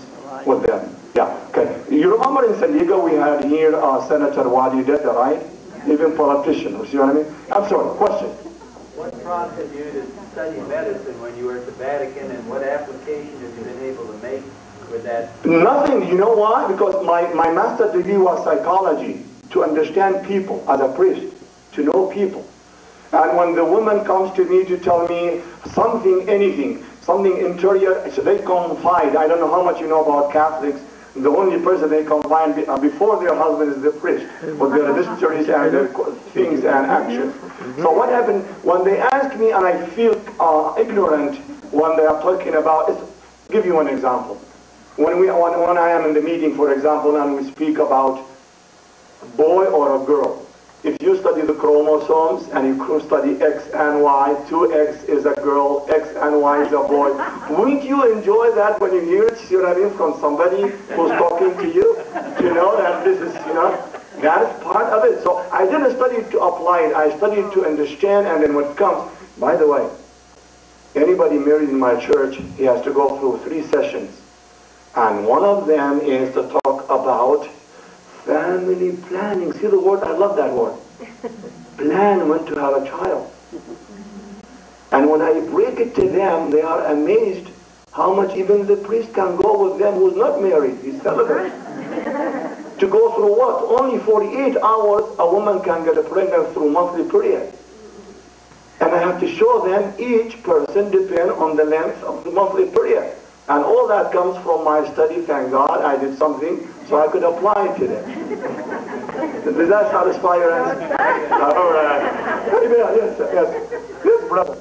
with them. Yeah, okay. You remember in San Diego we had here Senator Wadi Deda, right? Even politician, you see what I mean? I'm sorry, question. What prompted you to study medicine when you were at the Vatican, and what application have you been able to make with that? Nothing, you know why? Because my master's degree was psychology, to understand people as a priest, to know people. And when the woman comes to me to tell me something, anything, something interior, so they confide. I don't know how much you know about Catholics. The only person they confide before their husband is the priest, with their mysteries and their things and actions. So what happened when they ask me, and I feel ignorant when they are talking about, give you an example. When I am in the meeting, for example, and we speak about boy or a girl, if you study the chromosomes and you study X and Y, 2X is a girl, X and Y is a boy, wouldn't you enjoy that when you hear it, you know what I mean, from somebody who's talking to you? To know that this is, you know, that is part of it. So I didn't study to apply it, I studied to understand, and then what comes, by the way, anybody married in my church, he has to go through 3 sessions. And one of them is to talk about family planning. See the word? I love that word. Plan when to have a child. And when I break it to them, they are amazed how much even the priest can go with them who's not married. He's celibate. To go through what? Only 48 hours a woman can get pregnant through monthly period. And I have to show them each person depend on the length of the monthly period. And all that comes from my study. Thank God I did something so I could apply it to them. Does that satisfy your answer? All right. Yes, brother.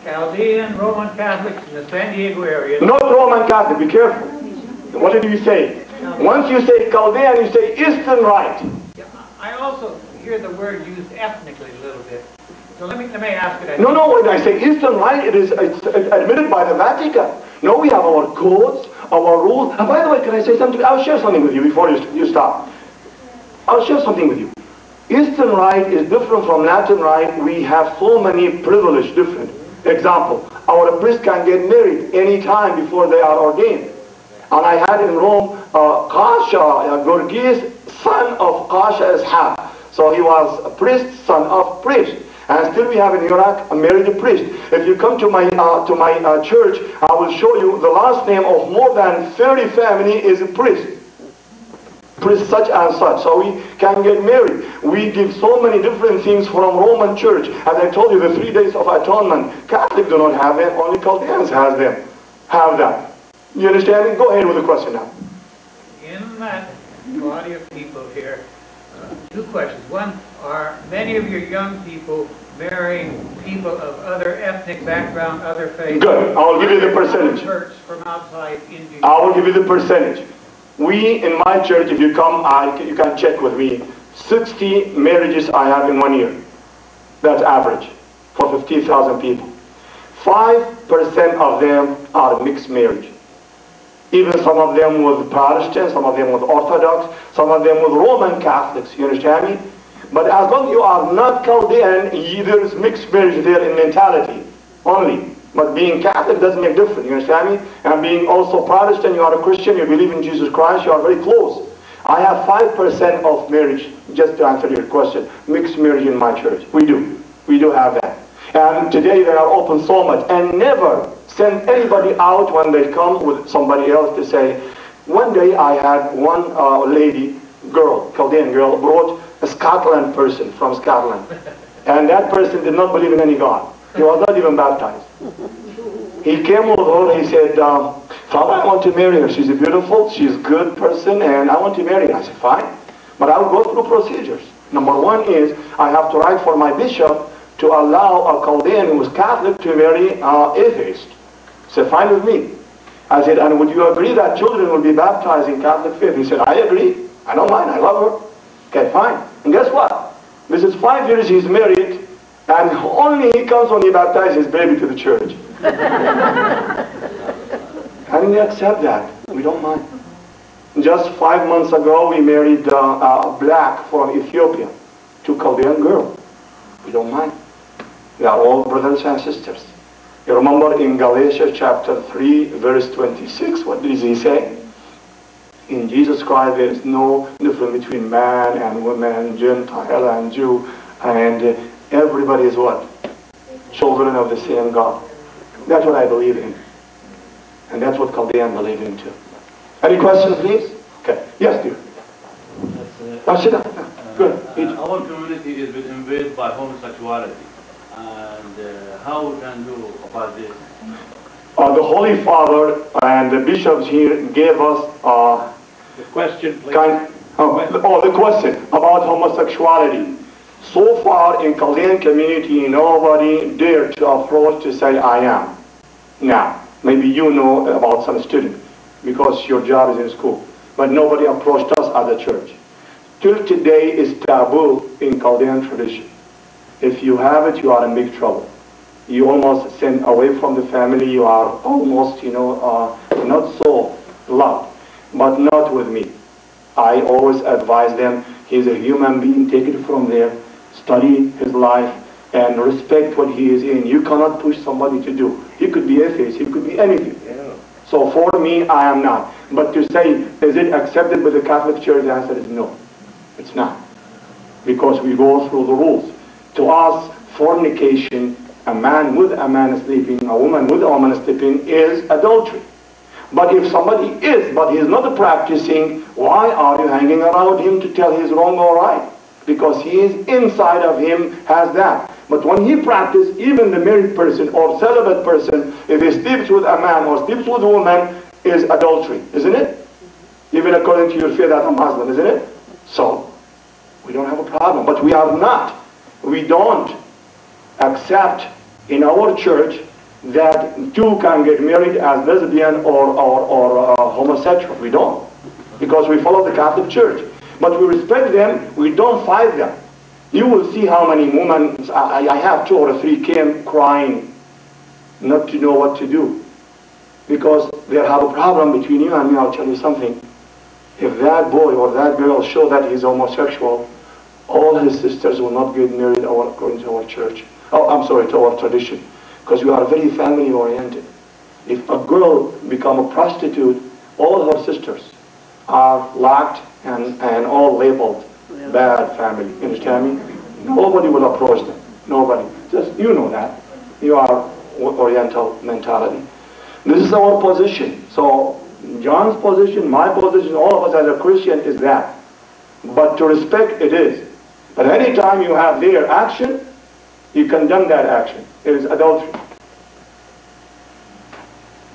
Chaldean Roman Catholics in the San Diego area. Not Roman Catholic, be careful. What did you say? Once you say Chaldean, you say Eastern Rite. Yeah, I also hear the word used ethnically a little bit. So let me ask it. No, when I say Eastern Rite, it's admitted by the Vatican. No, we have our codes, our rules. And by the way, can I say something? I'll share something with you before you stop. I'll share something with you. Eastern Rite is different from Latin Rite. We have so many privileges different. Example, our priest can get married any time before they are ordained. And I had in Rome, Kasha, Gorgias, son of Kasha Ishaq. So he was a priest, son of priest. And still we have in Iraq a married priest. If you come to my church, I will show you the last name of more than 30 family is a priest. Priest such and such. So we can get married. We give so many different things from Roman church. As I told you, the 3 days of atonement, Catholics do not have them, only Chaldeans have that. You understand me? Go ahead with the question now. In that body of people here, two questions. One, are many of your young people marrying people of other ethnic background, other faiths? Good. I will give you the percentage. Church from outside India. I will give you the percentage. We, in my church, if you come, you can check with me, 60 marriages I have in 1 year. That's average for 50,000 people. 5% of them are mixed marriage. Even some of them with Protestants, some of them with Orthodox, some of them with Roman Catholics, you understand me? But as long as you are not Chaldean, there is mixed marriage there in mentality only. But being Catholic doesn't make a difference, you understand me? And being also Protestant, you are a Christian, you believe in Jesus Christ, you are very close. I have 5% of marriage, just to answer your question, mixed marriage in my church. We do have that. And today they are open so much, and never send anybody out when they come with somebody else to say. One day I had one girl, Chaldean girl, brought a Scotland person from Scotland. And that person did not believe in any God. He was not even baptized. He came with her, he said, Father, I want to marry her. She's a beautiful, she's a good person, and I want to marry her. I said, fine, but I will go through procedures. Number one is, I have to write for my bishop to allow a Chaldean who is Catholic to marry an atheist. He said, fine with me. I said, and would you agree that children will be baptized in Catholic faith? He said, I agree. I don't mind. I love her. Okay, fine. And guess what? This is 5 years he's married, and only he comes when he baptizes his baby to the church. And we accept that. We don't mind. Just 5 months ago, we married a black from Ethiopia to a Chaldean girl. We don't mind. We are all brothers and sisters. You remember in Galatians chapter 3, verse 26, what does he say? In Jesus Christ there is no difference between man and woman, Gentile and Jew, and everybody is what? Children of the same God. That's what I believe in. And that's what Chaldean believe in too. Any questions, please? Okay. Yes, dear. Sit down. Good. Our community is invaded by homosexuality. And how we can do about this? The Holy Father and the bishops here gave us the question, please. The question about homosexuality. So far in Chaldean community, nobody dared to approach to say, I am. Now, maybe you know about some student because your job is in school. But nobody approached us at the church. Till today is taboo in Chaldean tradition. If you have it, you are in big trouble. You almost sent away from the family. You are almost, not so loved. But not with me. I always advise them, he's a human being, take it from there, study his life, and respect what he is in. You cannot push somebody to do. He could be atheist, he could be anything. Yeah. So for me, I am not. But to say, is it accepted by the Catholic Church? The answer is no. It's not. Because we go through the rules. To us, fornication, a man with a man sleeping, a woman with a woman sleeping, is adultery. But if somebody is, but he is not practicing, why are you hanging around him to tell he's wrong or right? Because he is inside of him has that. But when he practices, even the married person or celibate person, if he sleeps with a man or sleeps with a woman, is adultery, isn't it? Even according to your faith as a Muslim, isn't it? So, we don't have a problem. But we don't accept in our church that two can get married as lesbian or homosexual. We don't, because we follow the Catholic Church. But we respect them, we don't fight them. You will see how many women, I have 2 or 3 came crying, not to know what to do. Because they have a problem between you and me. I'll tell you something. If that boy or that girl show that he's homosexual, all his sisters will not get married according to our church. Oh, I'm sorry, to our tradition. Because we are very family oriented. If a girl become a prostitute, all her sisters are locked and all labeled bad family. You understand me? Nobody will approach them. Nobody. Just, you know that. You are Oriental mentality. This is our position. So John's position, my position, all of us as a Christian is that. But to respect it is. But any time you have their action, you condemn that action. It is adultery.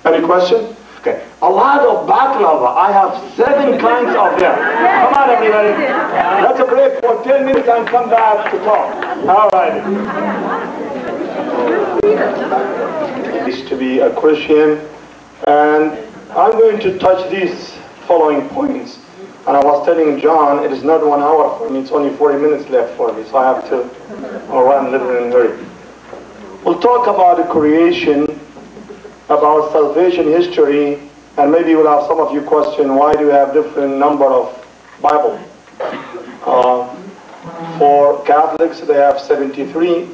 Any question? Okay. A lot of baklava. I have 7 kinds of them. Come on, everybody. Let's break for 10 minutes and come back to talk. All right. To be a Christian, and I'm going to touch these following points. And I was telling John, it is not 1 hour for me, it's only 40 minutes left for me, so I have to run a little in a hurry. We'll talk about the creation, about salvation history, and maybe we'll have some of you question, why do you have different number of Bible? For Catholics, they have 73.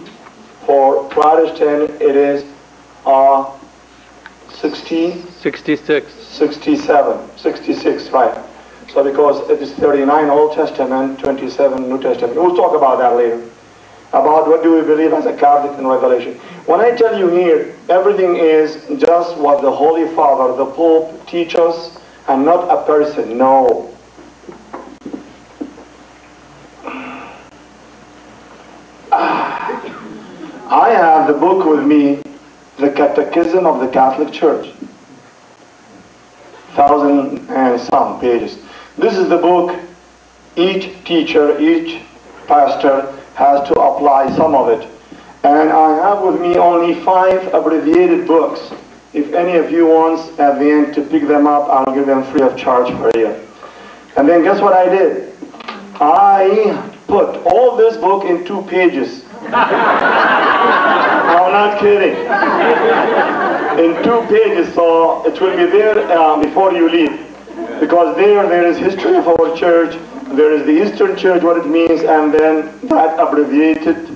For Protestant, it is 66, right. So because it is 39 Old Testament, 27 New Testament. We'll talk about that later. About what do we believe as a Catholic in Revelation. When I tell you here, everything is just what the Holy Father, the Pope, teach us, and not a person. No. I have the book with me, the Catechism of the Catholic Church. 1,000 and some pages. This is the book each teacher, each pastor has to apply some of it. And I have with me only 5 abbreviated books. If any of you wants at the end to pick them up, I'll give them free of charge for a year. And then guess what I did? I put all this book in 2 pages. I'm not kidding. In 2 pages, so it will be there before you leave. Because there is history of our church, there is the Eastern Church, what it means, and then that abbreviated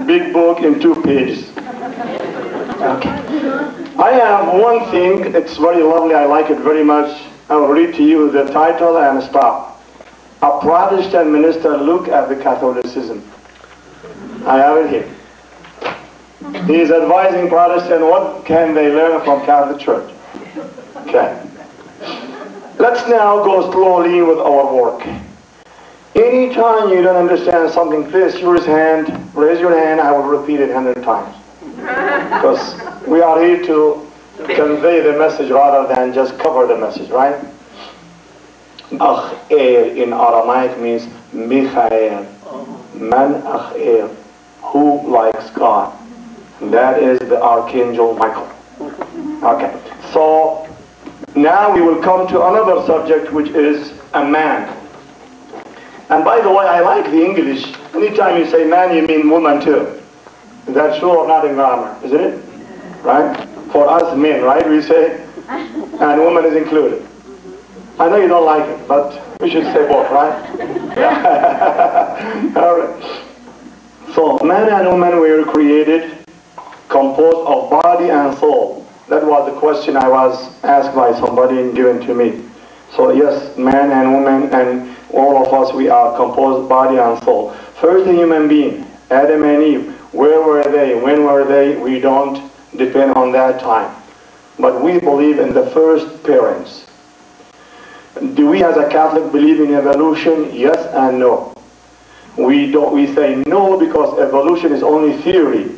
big book in 2 pages. Okay. I have one thing, it's very lovely, I like it very much. I will read to you the title and stop. A Protestant minister look at the Catholicism. I have it here. He is advising Protestant what can they learn from Catholic Church. Okay. Let's now go slowly with our work. Anytime you don't understand something, please raise your hand, I will repeat it 100 times. Because we are here to convey the message rather than just cover the message, right? Ach-el in Aramaic means Michael. Man Ach-el, who likes God. That is the Archangel Michael. Okay, so now we will come to another subject, which is a man. And by the way, I like the English. Anytime you say man, you mean woman too. Is that true or not in grammar? Isn't it? Right? For us men, right? We say, and woman is included. I know you don't like it, but we should say both, right? All right. So man and woman were created, composed of body and soul. That was the question I was asked by somebody and given to me. So yes, man and woman and all of us, we are composed body and soul. First the human being, Adam and Eve, where were they? When were they? We don't depend on that time. But we believe in the first parents. Do we as a Catholic believe in evolution? Yes and no. We say no because evolution is only theory.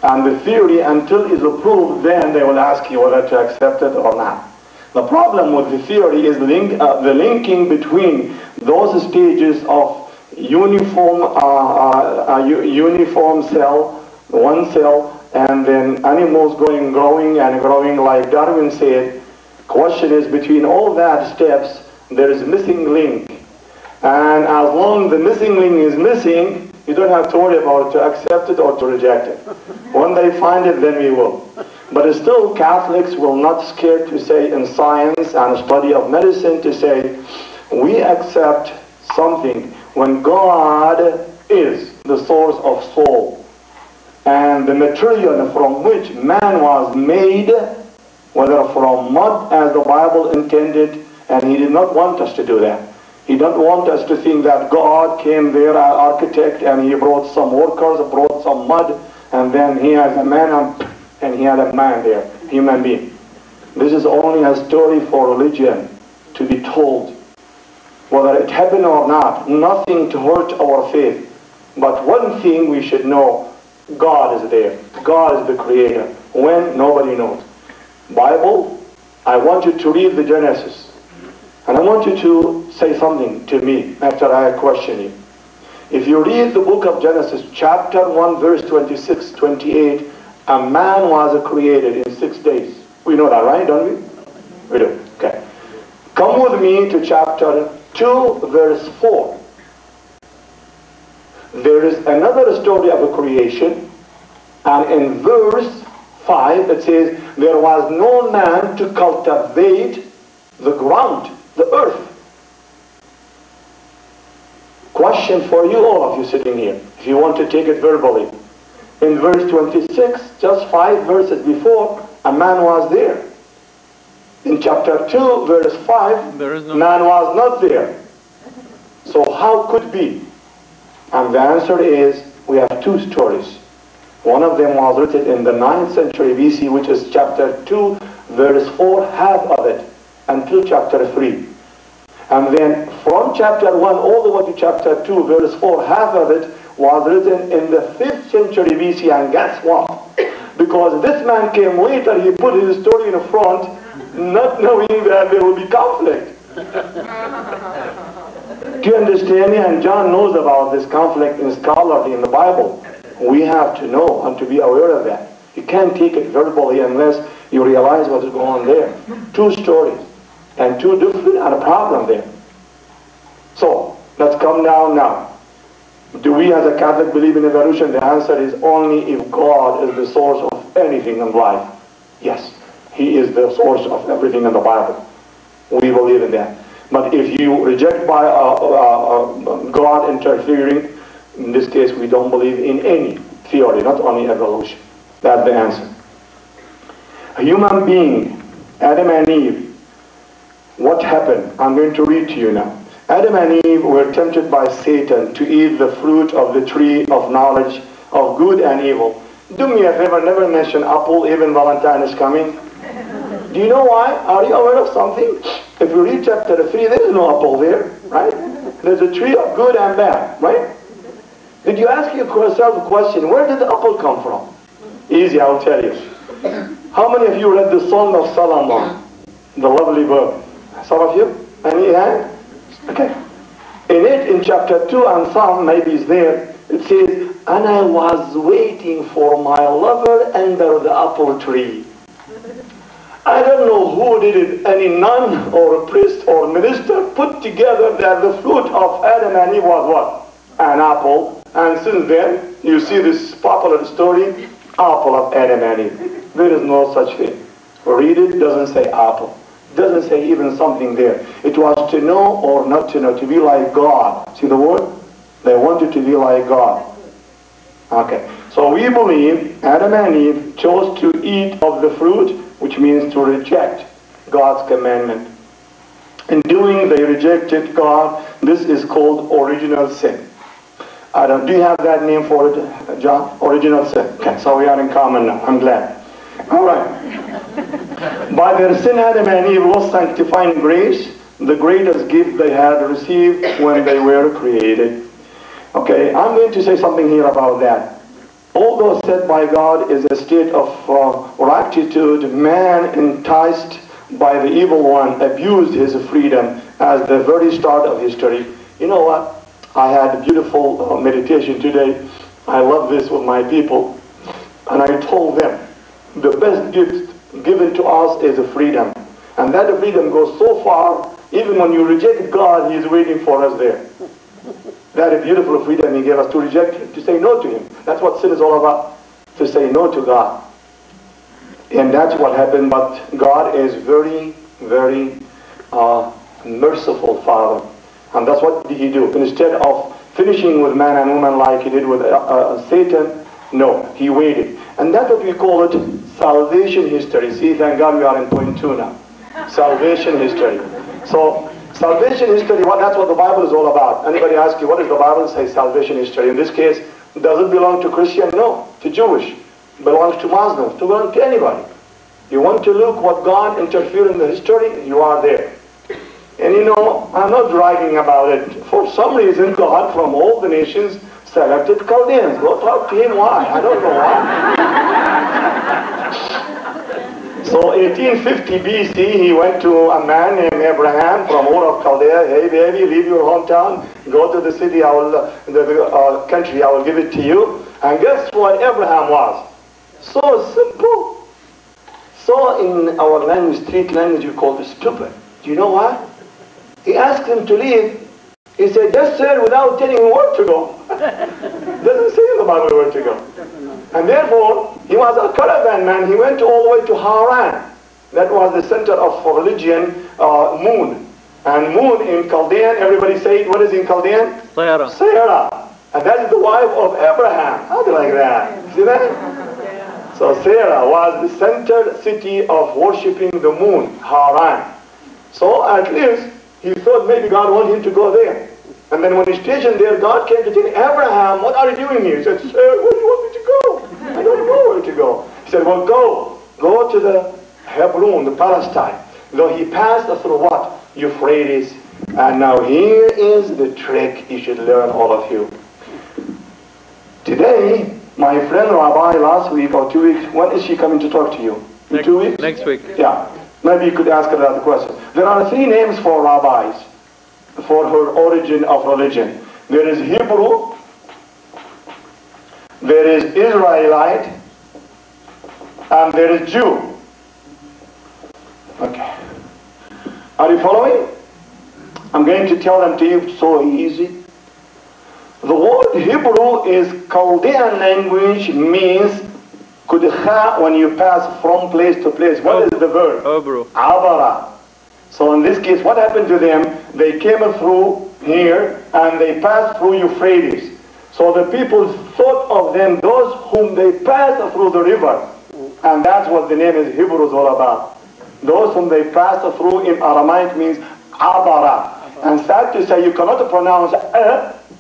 And the theory, until it's approved, then they will ask you whether to accept it or not. The problem with the theory is the linking between those stages of uniform cell, one cell, and then animals growing and growing, like Darwin said. Question is, between all that steps, there is a missing link. And as long as the missing link is missing, you don't have to worry about it, to accept it or to reject it. When they find it, then we will. But still, Catholics will not scare to say in science and study of medicine to say, we accept something when God is the source of soul. And the material from which man was made, whether from mud as the Bible intended, and he did not want us to do that. He doesn't want us to think that God came there, an architect, and he brought some workers, brought some mud, and then he has a man, and he had a man there, human being. This is only a story for religion to be told. Whether it happened or not, nothing to hurt our faith. But one thing we should know, God is there. God is the creator. When? Nobody knows. Bible, I want you to read the Genesis. And I want you to say something to me after I question you. If you read the book of Genesis, chapter 1, verse 26, 28, a man was created in 6 days. We know that, right? Don't we? We do. Okay. Come with me to chapter 2, verse 4. There is another story of a creation, and in verse 5 it says, there was no man to cultivate the ground, the earth. Question for you, all of you sitting here, if you want to take it verbally. In verse 26, just 5 verses before, a man was there. In chapter 2, verse 5, man was not there. So how could be? And the answer is, we have 2 stories. One of them was written in the 9th century BC, which is chapter 2, verse 4, half of it, until chapter 3. And then from chapter 1 all the way to chapter 2, verse 4, half of it was written in the 5th century BC. And guess what? Because this man came later, he put his story in front, not knowing that there will be conflict. Do you understand me? And John knows about this conflict in scholarly in the Bible. We have to know and to be aware of that. You can't take it verbally unless you realize what is going on there. 2 stories and 2 different and a problem there. So let's come down now. Do we as a Catholic believe in evolution? The answer is only if God is the source of anything in life. Yes, He is the source of everything in the Bible. We believe in that. But if you reject by God interfering, in this case we don't believe in any theory, not only evolution. That's the answer. A human being, Adam and Eve, what happened? I'm going to read to you now. Adam and Eve were tempted by Satan to eat the fruit of the tree of knowledge of good and evil. Do me a favor, never mention apple, even Valentine is coming. Do you know why? Are you aware of something? If you read chapter 3, there is no apple there, right? There's a tree of good and bad, right? Did you ask yourself a question, where did the apple come from? Easy, I'll tell you. How many of you read the Song of Solomon? The lovely book. Some of you? Any hand? Okay. In it, in chapter 2 and some, maybe it's there, it says, and I was waiting for my lover under the apple tree. I don't know who did it, any nun or a priest or minister put together that the fruit of Adam and Eve was what? An apple. And since then, you see this popular story, apple of Adam and Eve. There is no such thing. Read it, doesn't say apple. Doesn't say even something there. It was to know or not to know, to be like God. See the word? They wanted to be like God. Okay. So we believe Adam and Eve chose to eat of the fruit, which means to reject God's commandment. In doing, they rejected God. This is called original sin. Do you have that name for it, John? Original sin. Okay, so we are in common now. I'm glad. All right. By their sin, Adam and Eve lost sanctifying grace, the greatest gift they had received when they were created. Okay, I'm going to say something here about that. Although set by God is a state of rectitude, man enticed by the evil one abused his freedom as the very start of history. You know what? I had a beautiful meditation today. I love this with my people. And I told them, the best gift given to us is freedom. And that freedom goes so far, even when you reject God, He is waiting for us there. That beautiful freedom He gave us to reject Him, to say no to Him. That's what sin is all about, to say no to God. And that's what happened, but God is very, very merciful Father. And that's what did He do. Instead of finishing with man and woman like He did with Satan, no, He waited. And that's what we call it salvation history. See, thank God we are in point 2 now. Salvation history. So, salvation history, that's what the Bible is all about. Anybody ask you, what does the Bible say, salvation history? In this case, does it belong to Christian? No, to Jewish. It belongs to Muslims, to belong to anybody. You want to look what God interfered in the history, you are there. And you know, I'm not bragging about it. For some reason, God from all the nations selected Chaldeans. Go talk to him why. I don't know why. So 1850 BC, he went to a man named Abraham from Ur of Chaldea. Hey baby, leave your hometown, go to the city, the country, I will give it to you. And guess what Abraham was? So simple. So in our language, street language, we call it stupid. Do you know why? He asked him to leave. He said, just said without telling him where to go. Doesn't say in the Bible where to go. And therefore, he was a caravan man. He went all the way to Haran. That was the center of religion, Moon. And Moon in Chaldean, everybody say it, what is in Chaldean? Sarah. Sarah. And that is the wife of Abraham. How do you like that? See that? So Sarah was the center city of worshipping the moon, Haran. So at least he thought maybe God wanted him to go there. And then when he's stationed there, God came to tell him, Abraham, what are you doing here? He said, sir, where do you want me to go? I don't know where to go. He said, well, go to the Hebron, the Palestine. Though he passed through what? Euphrates. And now here is the trick you should learn, all of you. Today, my friend Rabbi last week or 2 weeks, when is she coming to talk to you? In 2 weeks? Next week. Yeah. Maybe you could ask her that question. There are 3 names for rabbis for her origin of religion. There is Hebrew, there is Israelite, and there is Jew. Okay. Are you following? I'm going to tell them to you so easy. The word Hebrew is Chaldean language, means kudkha, when you pass from place to place. What is the verb? Hebrew. Abara. So in this case, what happened to them? They came through here and they passed through Euphrates. So the people thought of them, those whom they passed through the river. And that's what the name is Hebrew is all about. Those whom they passed through in Aramaic means Abara. And sad to say, you cannot pronounce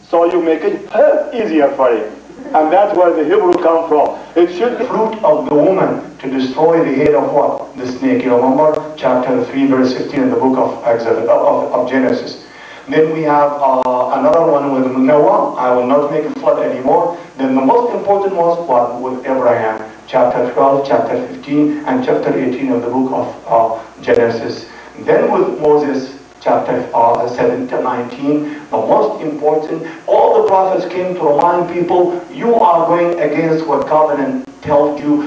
so you make it easier for you. And that's where the Hebrew comes from. It should be fruit of the woman to destroy the head of what? The snake. You remember chapter 3 verse 15 in the book of Genesis. Then we have another one with Noah. I will not make a flood anymore. Then the most important was with Abraham. Chapter 12, chapter 15, and chapter 18 of the book of Genesis. Then with Moses, chapter 7 to 19, the most important, all the prophets came to remind people, you are going against what covenant told you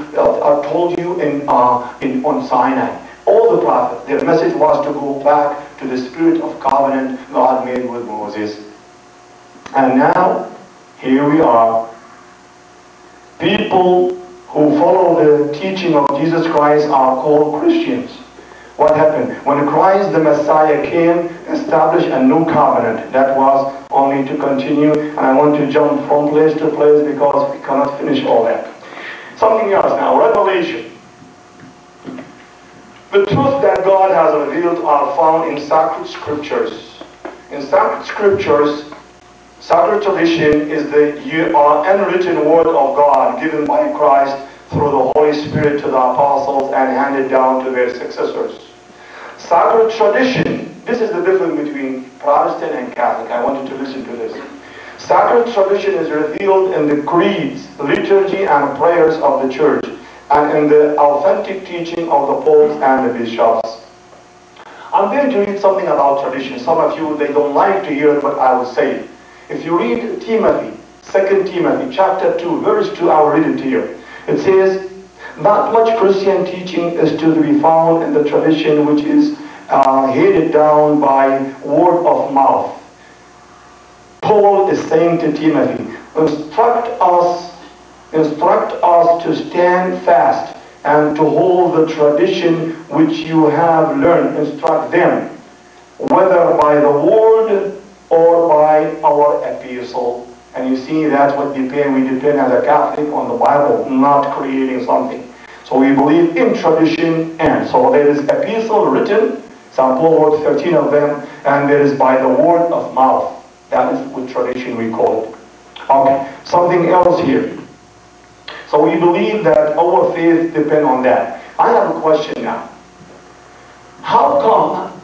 on Sinai. All the prophets, their message was to go back to the spirit of covenant God made with Moses. And now, here we are. People who follow the teaching of Jesus Christ are called Christians. What happened? When Christ the Messiah came, established a new covenant. That was only to continue, and I want to jump from place to place because we cannot finish all that. Something else now, Revelation. The truth that God has revealed are found in sacred scriptures. In sacred scriptures, sacred tradition is the unwritten word of God given by Christ through the Holy Spirit to the apostles and handed down to their successors. Sacred tradition, this is the difference between Protestant and Catholic. I want you to listen to this. Sacred tradition is revealed in the creeds, liturgy, and prayers of the church, and in the authentic teaching of the popes and the bishops. I'm going to read something about tradition. Some of you, they don't like to hear it, but I will say it. If you read Timothy, 2 Timothy, chapter 2, verse 2, I will read it to you. It says, not much Christian teaching is to be found in the tradition which is handed down by word of mouth. Paul is saying to Timothy, instruct us to stand fast and to hold the tradition which you have learned. Instruct them, whether by the word or by our epistle. And you see, that's what we depend as a Catholic on the Bible, not creating something. So we believe in tradition, and so there is epistle written, St. Paul wrote 13 of them, and there is by the word of mouth. That is what tradition we call it. Okay, something else here. So we believe that our faith depends on that. I have a question now. How come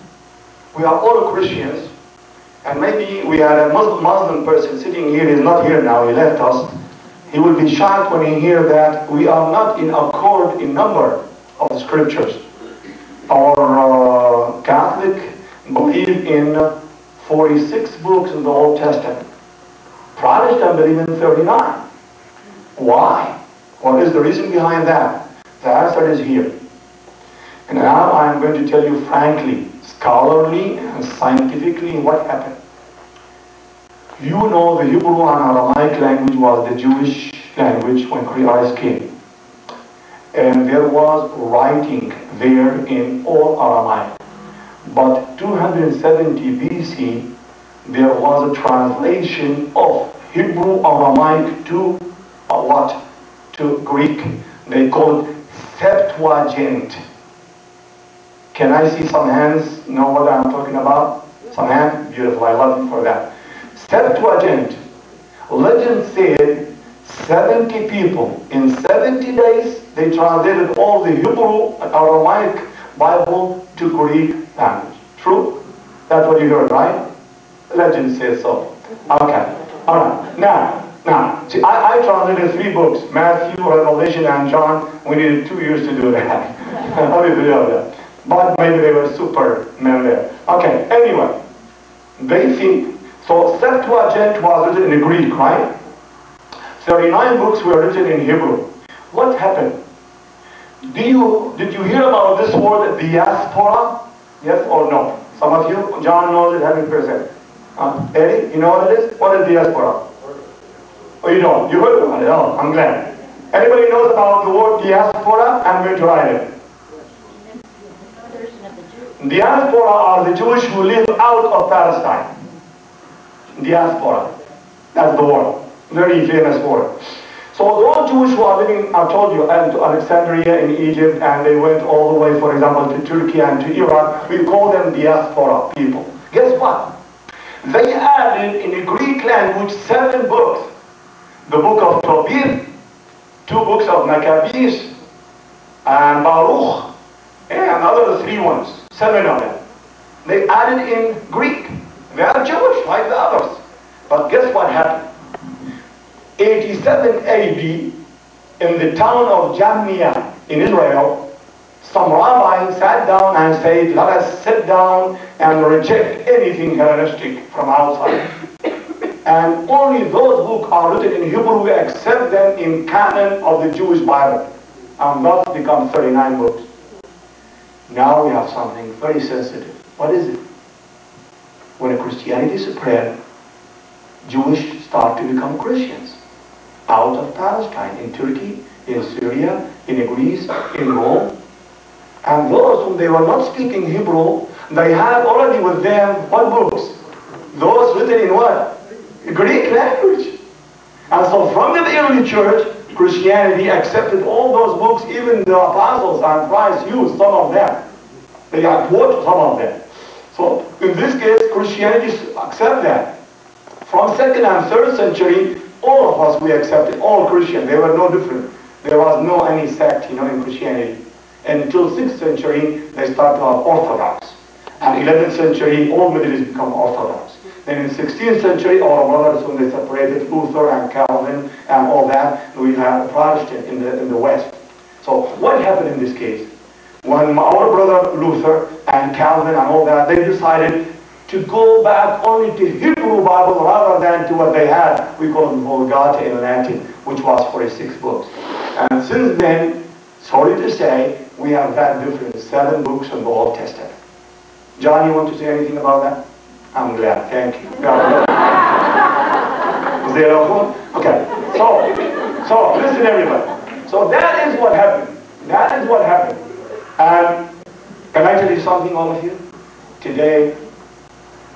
we are all Christians, and maybe we had a Muslim person sitting here, he's not here now, he left us. He will be shocked when he hears that we are not in accord in number of the scriptures. Our Catholic believe in 46 books in the Old Testament. Protestant believe in 39. Why? What is the reason behind that? The answer is here. And now I am going to tell you frankly, scholarly and scientifically what happened. You know the Hebrew and Aramaic language was the Jewish language when Christ came. And there was writing there in all Aramaic. But 270 BC, there was a translation of Hebrew Aramaic to what? To Greek. They called Septuagint. Can I see some hands? Know what I'm talking about? Some hands? Beautiful. I love you for that. Septuagint. Legend said 70 people in 70 days they translated all the Hebrew and Aramaic Bible to Greek language. True? That's what you heard, right? Legend says so. Okay. All right. Now, see, I translated 3 books: Matthew, Revelation, and John. We needed 2 years to do that. Only 3 of them. But maybe they were supermen there. Okay. Anyway, they think. So Septuagint was written in Greek, right? 39 books were written in Hebrew. What happened? Did you hear about this word diaspora? Yes or no? Some of you, John knows it 100%. Eddie, you know what it is? What is diaspora? Oh, you don't? You heard about it? Oh, I'm glad. Anybody knows about the word diaspora? I'm going to write it. Diaspora are the Jewish who live out of Palestine. Diaspora. That's the word. Very famous word. So those Jews who are living, I told you, to Alexandria in Egypt, and they went all the way, for example, to Turkey and to Iraq, we call them diaspora people. Guess what? They added in the Greek language 7 books. The book of Tobit, 2 books of Maccabees, and Baruch, and other 3 ones, 7 of them. They added in Greek. They are Jewish like the others. But guess what happened? 87 AD, in the town of Jamnia in Israel, some rabbi sat down and said, let us sit down and reject anything Hellenistic from outside. And only those books are written in Hebrew, we accept them in canon of the Jewish Bible. And thus become 39 books. Now we have something very sensitive. What is it? When Christianity spread, Jewish start to become Christians. Out of Palestine, in Turkey, in Syria, in Greece, in Rome. And those whom they were not speaking Hebrew, they had already with them what books? Those written in what? Greek language. And so from the early church, Christianity accepted all those books, even the apostles and Christ used some of them. They had quoted some of them. So in this case, Christianity accepted that. From 2nd and 3rd century, all of us, we accepted, all Christians. They were no different. There was no any sect, in Christianity. Until 6th century, they started to have Orthodox. And 11th century, all Middle East become Orthodox. Then in 16th century, our brothers, when they separated, Luther and Calvin and all that, we had Protestant in the West. So what happened in this case? When our brother Luther and Calvin and all that, they decided to go back only to Hebrew Bible rather than to what they had. We call it Vulgata in Latin, which was 46 books. And since then, sorry to say, we have that difference. 7 books in the Old Testament. John, you want to say anything about that? I'm glad. Thank you. Is there a phone? Okay. So listen, everybody. So that is what happened. That is what happened. And can I tell you something, all of you? Today,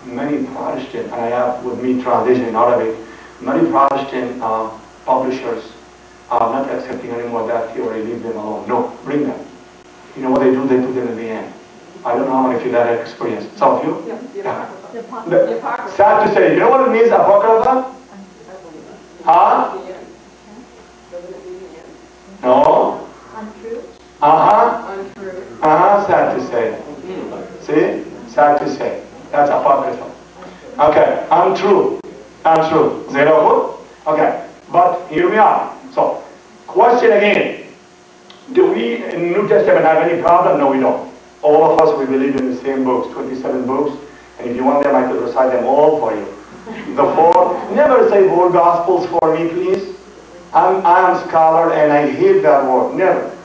many Protestant, and I have with me translation in Arabic, many Protestant publishers are not accepting anymore that theory. Leave them alone. No, bring them. You know what they do? They put them in the end. I don't know how many of you that experience. Some of you? Yeah. Sad to say. You know what it means, apocrypha? Huh? No? Untrue? Untrue. Sad to say. See? Sad to say. That's apocryphal. Okay, untrue. Untrue. Is that all good? Okay, but here we are. So, question again. Do we in New Testament have any problem? No, we don't. All of us, we believe in the same books, 27 books. And if you want them, I could recite them all for you. The 4, never say 4 Gospels for me, please. I'm a scholar and I hate that word. Never.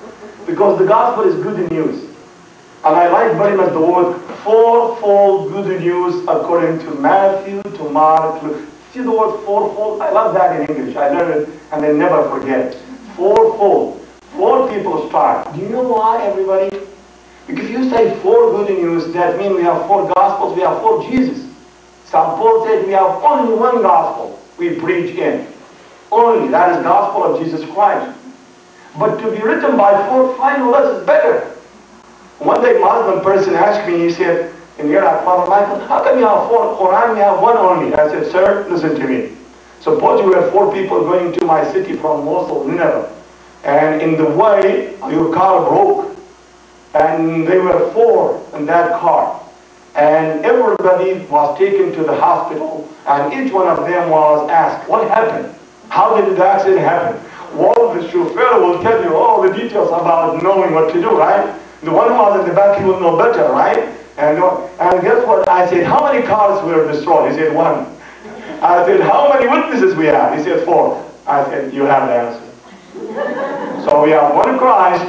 Because the Gospel is good news. And I like very much the word 4-fold good news according to Matthew, to Mark, Luke. See the word 4-fold? I love that in English. I learned it and I never forget. 4-fold. 4 people start. Do you know why, everybody? Because if you say 4 good news, that means we have 4 Gospels, we have 4 Jesus. St. Paul said we have only one Gospel we preach in. Only. That is Gospel of Jesus Christ. But to be written by 4 finalists is better. One day, Muslim person asked me, he said, in Iraq, Father Michael, how come you have 4 Quran, you have one only? I said, sir, listen to me. Suppose you were 4 people going to my city from Mosul, Nineveh, and in the way, your car broke, and there were 4 in that car, and everybody was taken to the hospital, and each one of them was asked, what happened? How did the accident happen? Well, the chauffeur will tell you all the details about knowing what to do, right? The one who was in the back, he will know better, right? And guess what? I said, how many cars were destroyed? He said, 1. I said, how many witnesses we have? He said, 4. I said, you have the answer. So we have one Christ,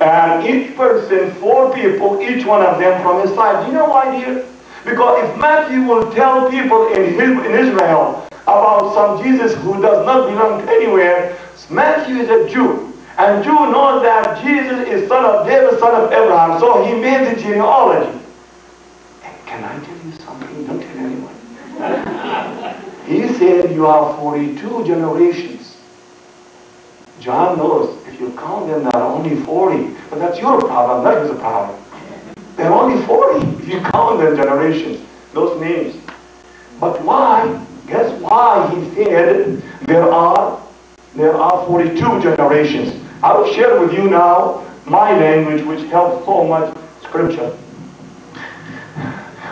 and each person, 4 people, each one of them from his side. Do you know why, dear? Because if Matthew will tell people in Israel about some Jesus who does not belong to anywhere, Matthew is a Jew. And Jew knows that Jesus is son of David, son of Abraham. So he made the genealogy. And can I tell you something? Don't tell anyone. He said you have 42 generations. John knows if you count them, there are only 40. But that's your problem, that is the problem. There are only 40 if you count the generations, those names. But why? Guess why he said there are 42 generations. I will share with you now my language, which helps so much scripture.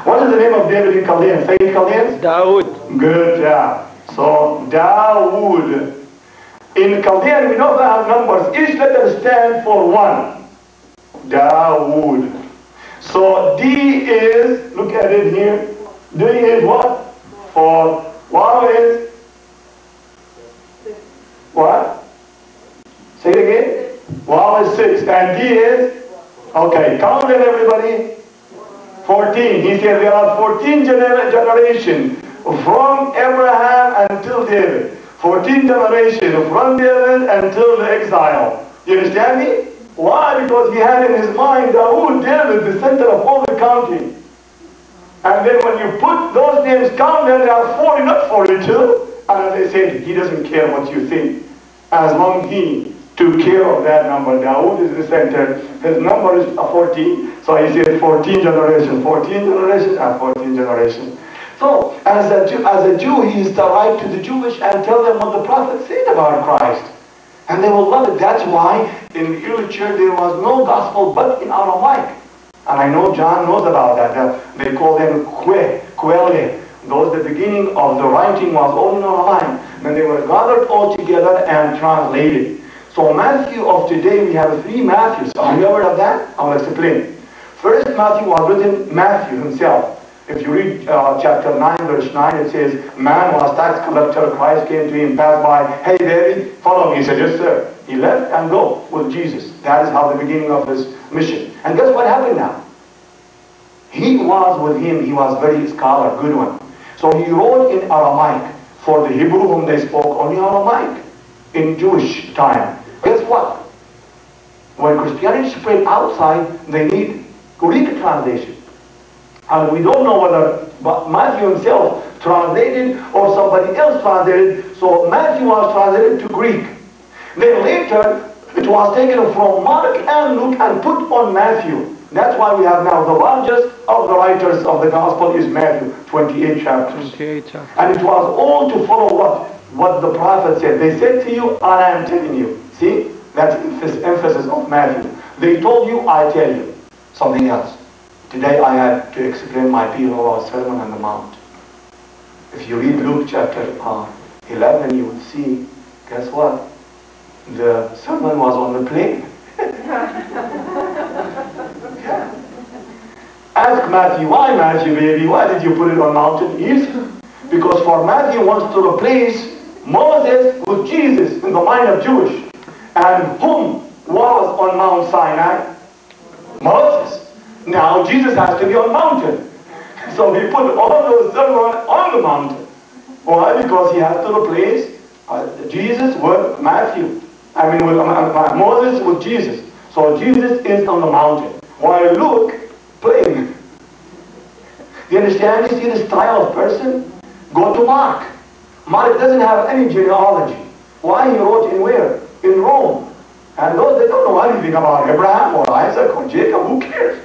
What is the name of David in Chaldeans? Say in Chaldeans? Dawood. Good job. So, Dawood. In Chaldean, we know that numbers. Each letter stands for 1. Dawood. So, D is, look at it here. D is what? 4. Waw is? What? Say it again. Waw is 6. And D is? Okay, count it, everybody. 14. He said there are 14 generations from Abraham until David. 14 generations from David until the exile. You understand me? Why? Because he had in his mind Dawood, David, the center of all the counting. And then when you put those names, count them, there are 40, not 42. And they said, he doesn't care what you think. As long as he took care of that number. Dawood is the center. His number is 14. So he said 14 generations, 14 generations, and 14 generations. So, as a Jew, he is to write to the Jewish and tell them what the prophet said about Christ. And they will love it. That's why in the early church there was no gospel but in Aramaic. And I know John knows about that. They call them quelle. Those, the beginning of the writing was all in Aramaic. Then they were gathered all together and translated. So Matthew of today, we have 3 Matthews. Are you aware of that? I will explain. First Matthew was written Matthew himself. If you read chapter 9, verse 9, it says, man was tax collector, Christ came to him, passed by, hey baby, follow me. He said, yes sir. He left and go with Jesus. That is how the beginning of his mission. And guess what happened now? He was with him. He was very scholar, good one. So he wrote in Aramaic. For the Hebrew whom they spoke only Aramaic in Jewish time. Guess what? When Christianity spread outside, they need Greek translation. And we don't know whether Matthew himself translated or somebody else translated. So Matthew was translated to Greek. Then later, it was taken from Mark and Luke and put on Matthew. That's why we have now the largest of the writers of the gospel is Matthew, 28 chapters. 28 chapters. And it was all to follow what? What the prophet said. They said to you, and I am telling you. See? That's emphasis of Matthew. They told you, I tell you. Something else. Today I had to explain my people about Sermon on the Mount. If you read Luke chapter 11, you would see, guess what? The sermon was on the plane. Ask Matthew, why Matthew, baby? Why did you put it on mountain? Easy. Because for Matthew wants to replace Moses with Jesus in the mind of Jewish. And whom was on Mount Sinai? Moses. Now Jesus has to be on mountain. So he put all those sermons on the mountain. Why? Because he has to replace Jesus with Matthew. I mean with Moses with Jesus. So Jesus is on the mountain. While Luke playing. Do you understand? You see the style of person? Go to Mark. Mark doesn't have any genealogy. Why? He wrote in where? In Rome. And those, they don't know anything about Abraham or Isaac or Jacob. Who cares?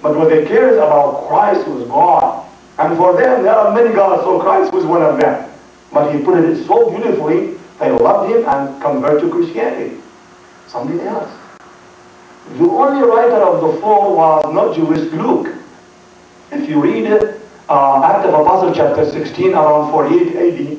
But what they care is about Christ who is God. And for them, there are many gods, so Christ was one of them. But he put it so beautifully, they loved him and converted to Christianity. Something else. The only writer of the four was not Jewish, Luke. If you read Acts of Apostles chapter 16, around 48 AD,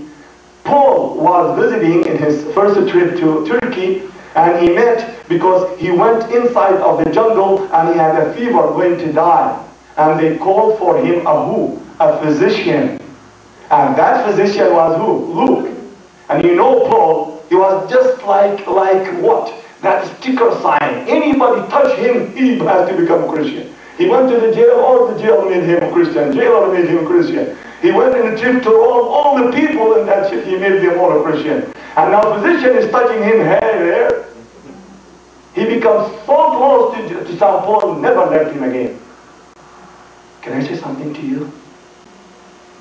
Paul was visiting in his first trip to Turkey, and he met because he went inside of the jungle and he had a fever going to die. And they called for him a who? A physician. And that physician was who? Luke. And you know Paul, he was just like what? That sticker sign. Anybody touch him, he has to become a Christian. He went to the jail, all the jail made him a Christian. Jailer made him a Christian. He went in a trip to Rome, all the people in that ship, he made them all a Christian. And now physician is touching him here and there. He becomes so close to St. Paul, never left him again. Can I say something to you?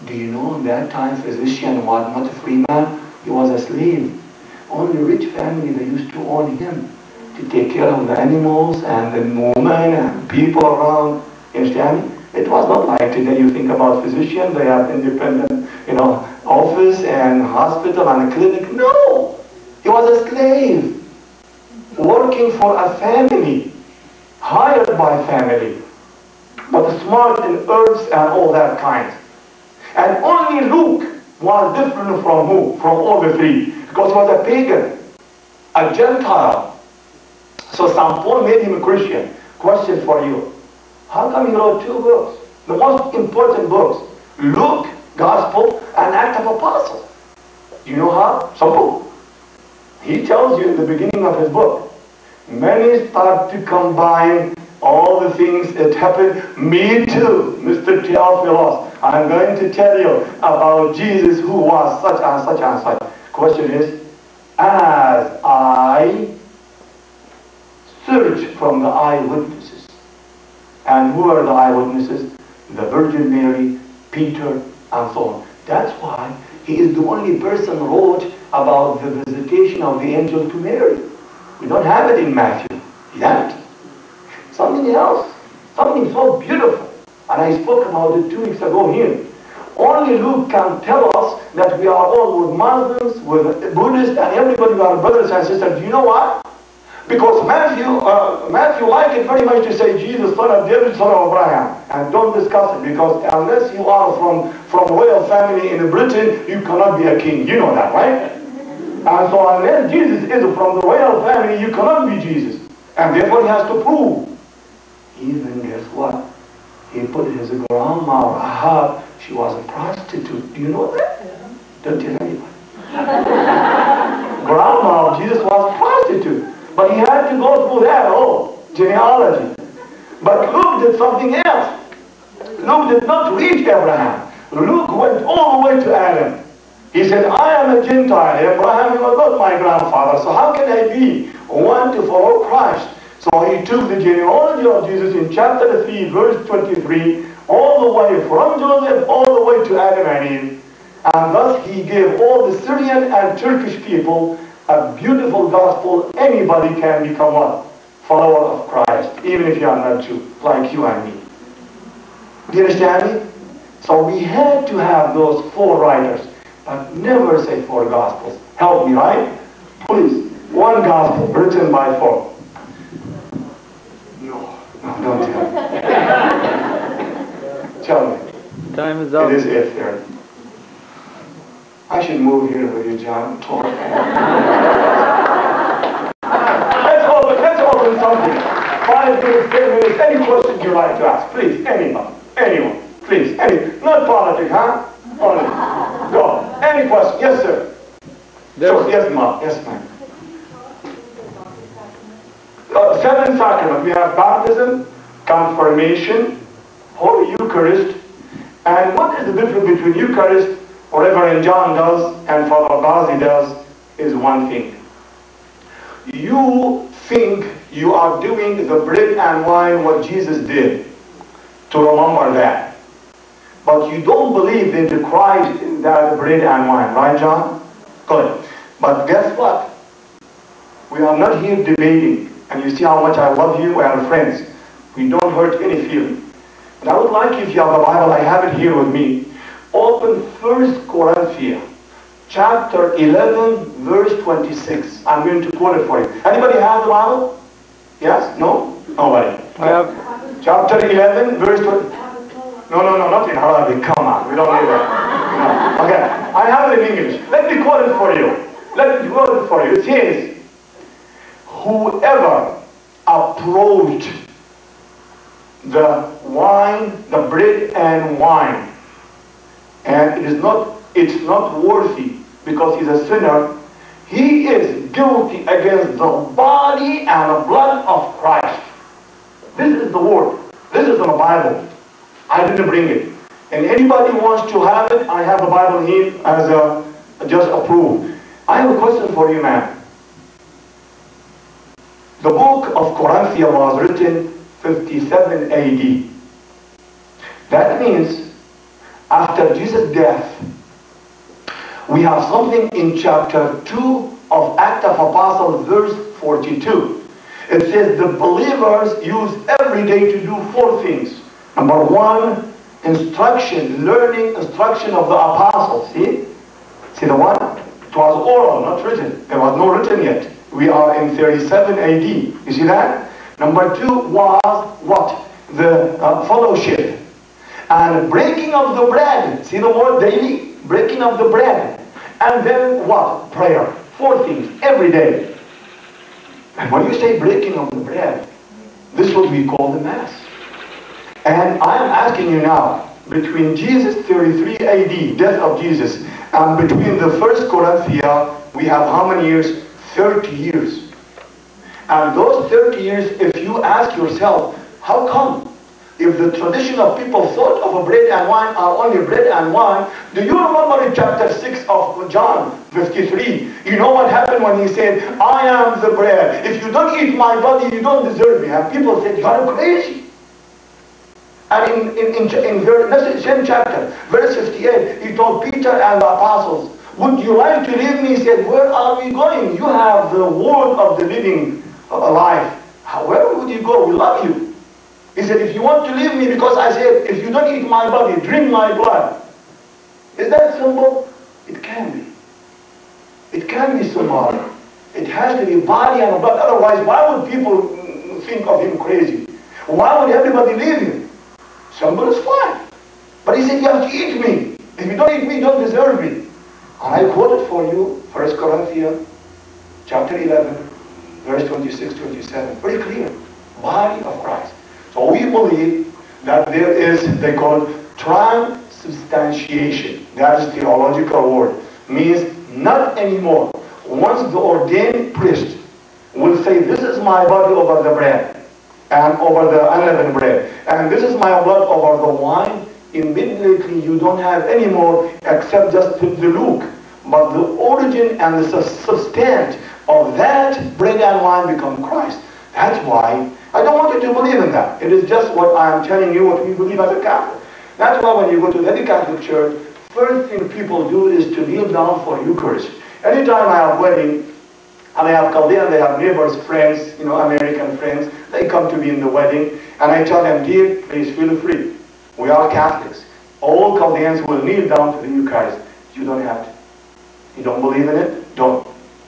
Do you know in that time physician was not a free man? He was a slave. Only rich family, they used to own him to take care of the animals and the women and people around. You understand? It was not like today you think about physician, they have independent, office and hospital and a clinic. No! He was a slave. Working for a family. Hired by family. But smart in herbs and all that kind. And only Luke was different from who? From all the three. Because he was a pagan. A Gentile. So St. Paul made him a Christian. Question for you. How come he wrote two books? The most important books. Luke, Gospel, and Act of Apostles. Do you know how? Simple. He tells you in the beginning of his book. Many start to combine all the things that happened. Me too, Mr. Theophilus. I'm going to tell you about Jesus who was such and such and such. Question is, as I search from the eyewitnesses. And who are the eyewitnesses? The Virgin Mary, Peter, and so on. That's why he is the only person who wrote about the visitation of the angel to Mary. We don't have it in Matthew yet. Something else. Something so beautiful. And I spoke about it 2 weeks ago here. Only Luke can tell us that we are all with Muslims, with Buddhists, and everybody, we are brothers and sisters. Do you know why? Because Matthew liked it very much to say Jesus, son of David, son of Abraham. And don't discuss it, because unless you are from royal family in Britain, you cannot be a king. You know that, right? And so unless Jesus is from the royal family, you cannot be Jesus. And therefore he has to prove. Even, guess what? He put his grandma, Rahab, she was a prostitute. Do you know that? Don't tell anybody. Grandma of Jesus was a prostitute. do that, genealogy. But Luke did something else. Luke did not reach Abraham. Luke went all the way to Adam. He said, I am a Gentile. Abraham was not my grandfather, so how can I be one to follow Christ? So he took the genealogy of Jesus in chapter 3, verse 23, all the way from Joseph, all the way to Adam and Eve. And thus he gave all the Syrian and Turkish people a beautiful gospel. Anybody can become what? Follower of Christ, even if you are not Jew, like you and me. Do you understand me? So we had to have those 4 writers, but never say 4 gospels. Help me, right? Please, 1 gospel written by 4. No, don't tell me. Tell me. Time is up. It is 8:30. I should move here with you, John. Talk. Let's open something. 5 minutes, 10 minutes, any questions you like to ask. Please, anyone. Please, not politics, huh? Only. Go. Any question? Yes, sir. Sure. Yes, ma'am. Yes, ma'am. 7 sacraments. We have baptism, confirmation, Holy Eucharist. And what is the difference between Eucharist, what Reverend John does, and Father Bazzi does, is one thing. You think you are doing the bread and wine what Jesus did, to remember that. But you don't believe in the Christ in that bread and wine, right, John? Good. But guess what? We are not here debating. And you see how much I love you. We are friends. We don't hurt any feeling. And I would like, if you have the Bible, I have it here with me. Open 1 Corinthians, chapter 11, verse 26. I'm going to quote it for you. Anybody have the Bible? Yes? No? Nobody. I have. Chapter 11, verse 20. No, not in Arabic. Come on. We don't need that. No. Okay. I have it in English. Let me quote it for you. It says, whoever approached the wine, the bread and wine, and it's not worthy because he's a sinner, he is guilty against the body and the blood of Christ. This is the word. This is in the Bible. I didn't bring it. And anybody wants to have it, I have the Bible here as just approved. I have a question for you, man. The book of Corinthians was written 57 AD. That means after Jesus' death, we have something in chapter 2 of Acts of Apostles, verse 42. It says the believers use every day to do 4 things. Number 1, instruction, learning instruction of the apostles. See the one? It was oral, not written. There was no written yet. We are in 37 AD. You see that? Number 2 was what? The fellowship. And breaking of the bread. See the word daily? Breaking of the bread. And then what? Prayer. 4 things every day. And when you say breaking of the bread, this is what we call the Mass. And I am asking you now, between Jesus 33 AD, death of Jesus, and between the 1 Corinthians, we have how many years? 30 years. And those 30 years, if you ask yourself, how come? If the tradition of people thought of a bread and wine are only bread and wine, do you remember in chapter 6 of John 53? You know what happened when he said, I am the bread. If you don't eat my body, you don't deserve me. And people said, you are crazy. And in the same chapter, verse 58, he told Peter and the apostles, would you like to leave me? He said, where are we going? You have the word of the living life. Where would you go? We love you. He said, if you want to leave me, because I said, if you don't eat my body, drink my blood. Is that simple? It can be. It can be simple. It has to be body and blood. Otherwise, why would people think of him crazy? Why would everybody leave him? Simple is fine. But he said, you have to eat me. If you don't eat me, you don't deserve me. And I quoted for you 1 Corinthians chapter 11, verse 26, 27. Very clear. Body of Christ. So we believe that there is, they call it transubstantiation. That is theological word. Means not anymore. Once the ordained priest will say, this is my body over the bread, and over the unleavened bread, and this is my blood over the wine, immediately you don't have any more except just the look. But the origin and the substance of that bread and wine become Christ. That's why I don't want you to believe in that. It is just what I am telling you, what we believe as a Catholic. That's why when you go to any Catholic church, first thing people do is to kneel down for Eucharist. Anytime I have wedding, and I have Chaldeans, they have neighbors, friends, American friends, they come to me in the wedding, and I tell them, dear, please feel free. We are Catholics. All Chaldeans will kneel down to the Eucharist. You don't have to. You don't believe in it? Don't.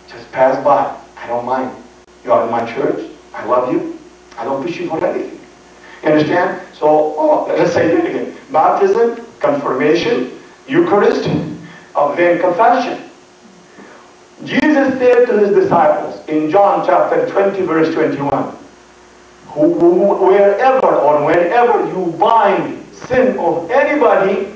Just pass by. I don't mind. You are in my church. I love you. I don't push you for anything. You understand? So, let's say it again. Baptism, confirmation, Eucharist, then confession. Jesus said to his disciples in John chapter 20 verse 21, wherever or whenever you bind sin of anybody,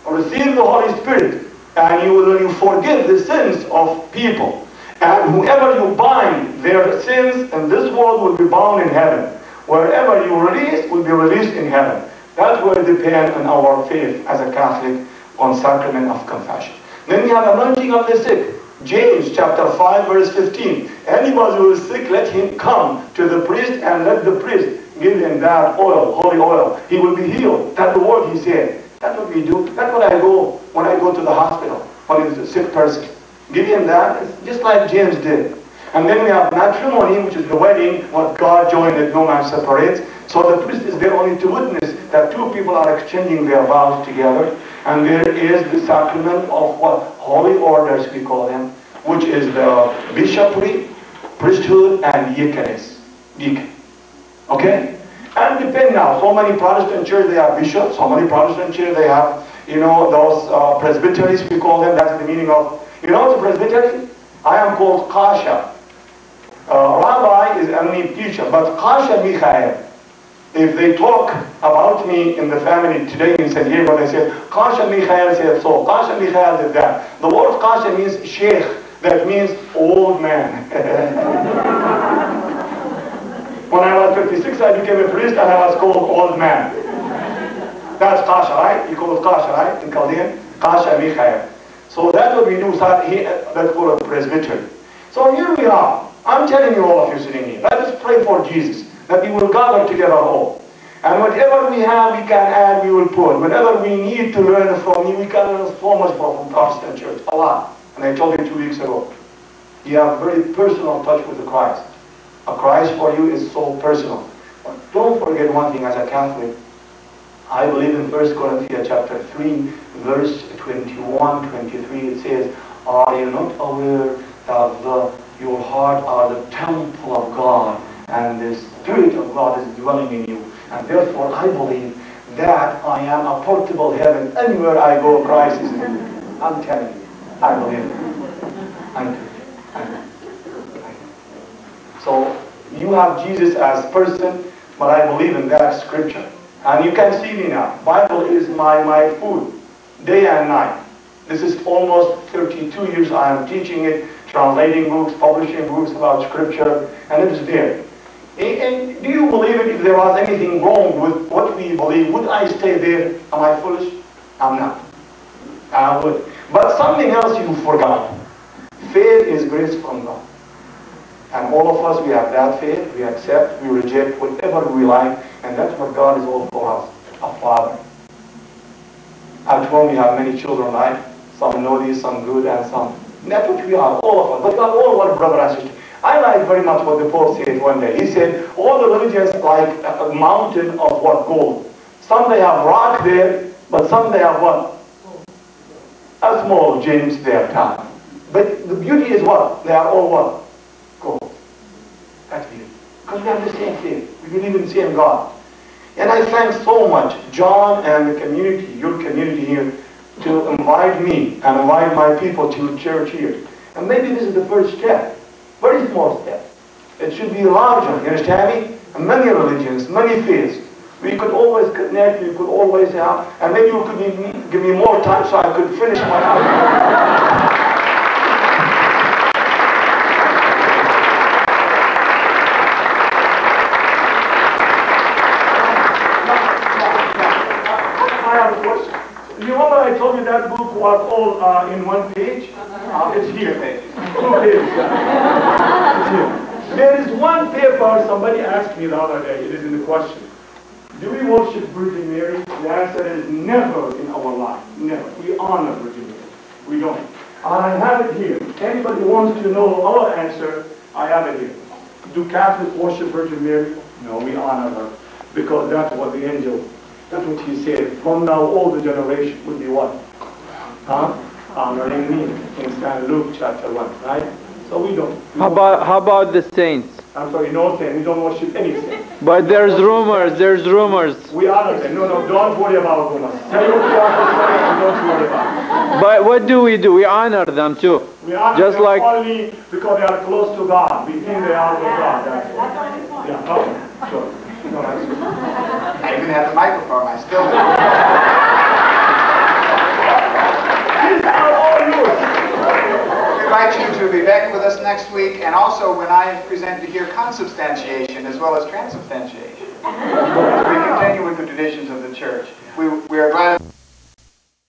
receive the Holy Spirit, and you forgive the sins of people. And whoever you bind their sins in this world will be bound in heaven. Wherever you release will be released in heaven. That will depend on our faith as a Catholic on sacrament of confession. Then we have anointing of the sick. James chapter 5 verse 15. Anybody who is sick, let him come to the priest and let the priest give him that oil, holy oil. He will be healed. That's the word he said. That's what we do. That's what I go when I go to the hospital, when it's a sick person. Give him that, it's just like James did. And then we have matrimony, which is the wedding, what God joined that no man separates. So the priest is there only to witness that two people are exchanging their vows together. And there is the sacrament of what? Holy orders, we call them, which is the bishopry, priesthood, and deacon. Okay? And depend now, so many Protestant churches, they have bishops, so many Protestant churches, they have, those presbyteries, we call them, that's the meaning of, the presbytery? I am called Kasha. Rabbi is only teacher, but Kasha Michael. If they talk about me in the family today in San Diego, they say, Kasha Michael said so, Kasha Michael did that. The word Kasha means sheikh, that means old man. When I was 56, I became a priest and I was called old man. That's Kasha, right? You call it Kasha, right? In Chaldean, Kasha Michael. So that's what we do, that's called a presbytery. So here we are. I'm telling you, all of you sitting here, let us pray for Jesus, that we will gather together all. And whatever we have, we can add, we will put. Whatever we need to learn from you, we can learn so much from Protestant church, a lot. And I told you 2 weeks ago, you have very personal touch with the Christ. A Christ for you is so personal. But don't forget one thing as a Catholic. I believe in 1 Corinthians chapter 3, verse 21, 23, it says, are you not aware that your heart are the temple of God, and the Spirit of God is dwelling in you? And therefore I believe that I am a portable heaven. Anywhere I go, Christ is in me. I'm telling you, I believe it. So you have Jesus as person, but I believe in that scripture. And you can see me now. Bible is my food, day and night. This is almost 32 years I am teaching it, translating books, publishing books about scripture, and it is there. And do you believe it? If there was anything wrong with what we believe, would I stay there? Am I foolish? I'm not. I would. But something else you forgot. Faith is grace from God. And all of us, we have that faith, we accept, we reject whatever we like, and that's what God is all for us, a Father. At home we have many children, right? Some naughty, some good, and some. And that's what we are, all of us. But we are all one brother and sister. I like very much what the Pope said one day. He said, all the religions like a mountain of what? Gold. Some they have rock there, but some they have what? A small gems there, top. But the beauty is what? They are all what? Gold. That's beauty. Because we have the same faith. We believe in the same God. And I thank so much John and the community, your community here, to invite me and invite my people to church here. And maybe this is the first step. Very small step. It should be larger, you understand me? And many religions, many faiths. We could always connect, we could always have, and maybe you could give me more time so I could finish my all in one page? It's here. 2 pages. 2 pages. It's here. There is one paper somebody asked me the other day. It is in the question. Do we worship Virgin Mary? The answer is never in our life. Never. We honor Virgin Mary. We don't. I have it here. Anybody wants to know our answer, I have it here. Do Catholics worship Virgin Mary? No, we honor her. Because that's what the angel, that's what he said. From now all the generation would be what? Huh? Honoring me. In St. Luke chapter 1, right? So we don't. How about the saints? I'm sorry, no saint. We don't worship any saint. But there's rumors. We honor them. No, don't worry about rumors. Say what you have to say and don't worry about it. But what do? We honor them too. We honor Just them like only because they are close to God. We think they are with God. That's it. Yeah, okay. Sure. No, that's it. I even have the microphone. I still do. These are all yours. We invite you to be back with us next week, and also when I present to hear consubstantiation as well as transubstantiation. We continue with the traditions of the church. We are glad.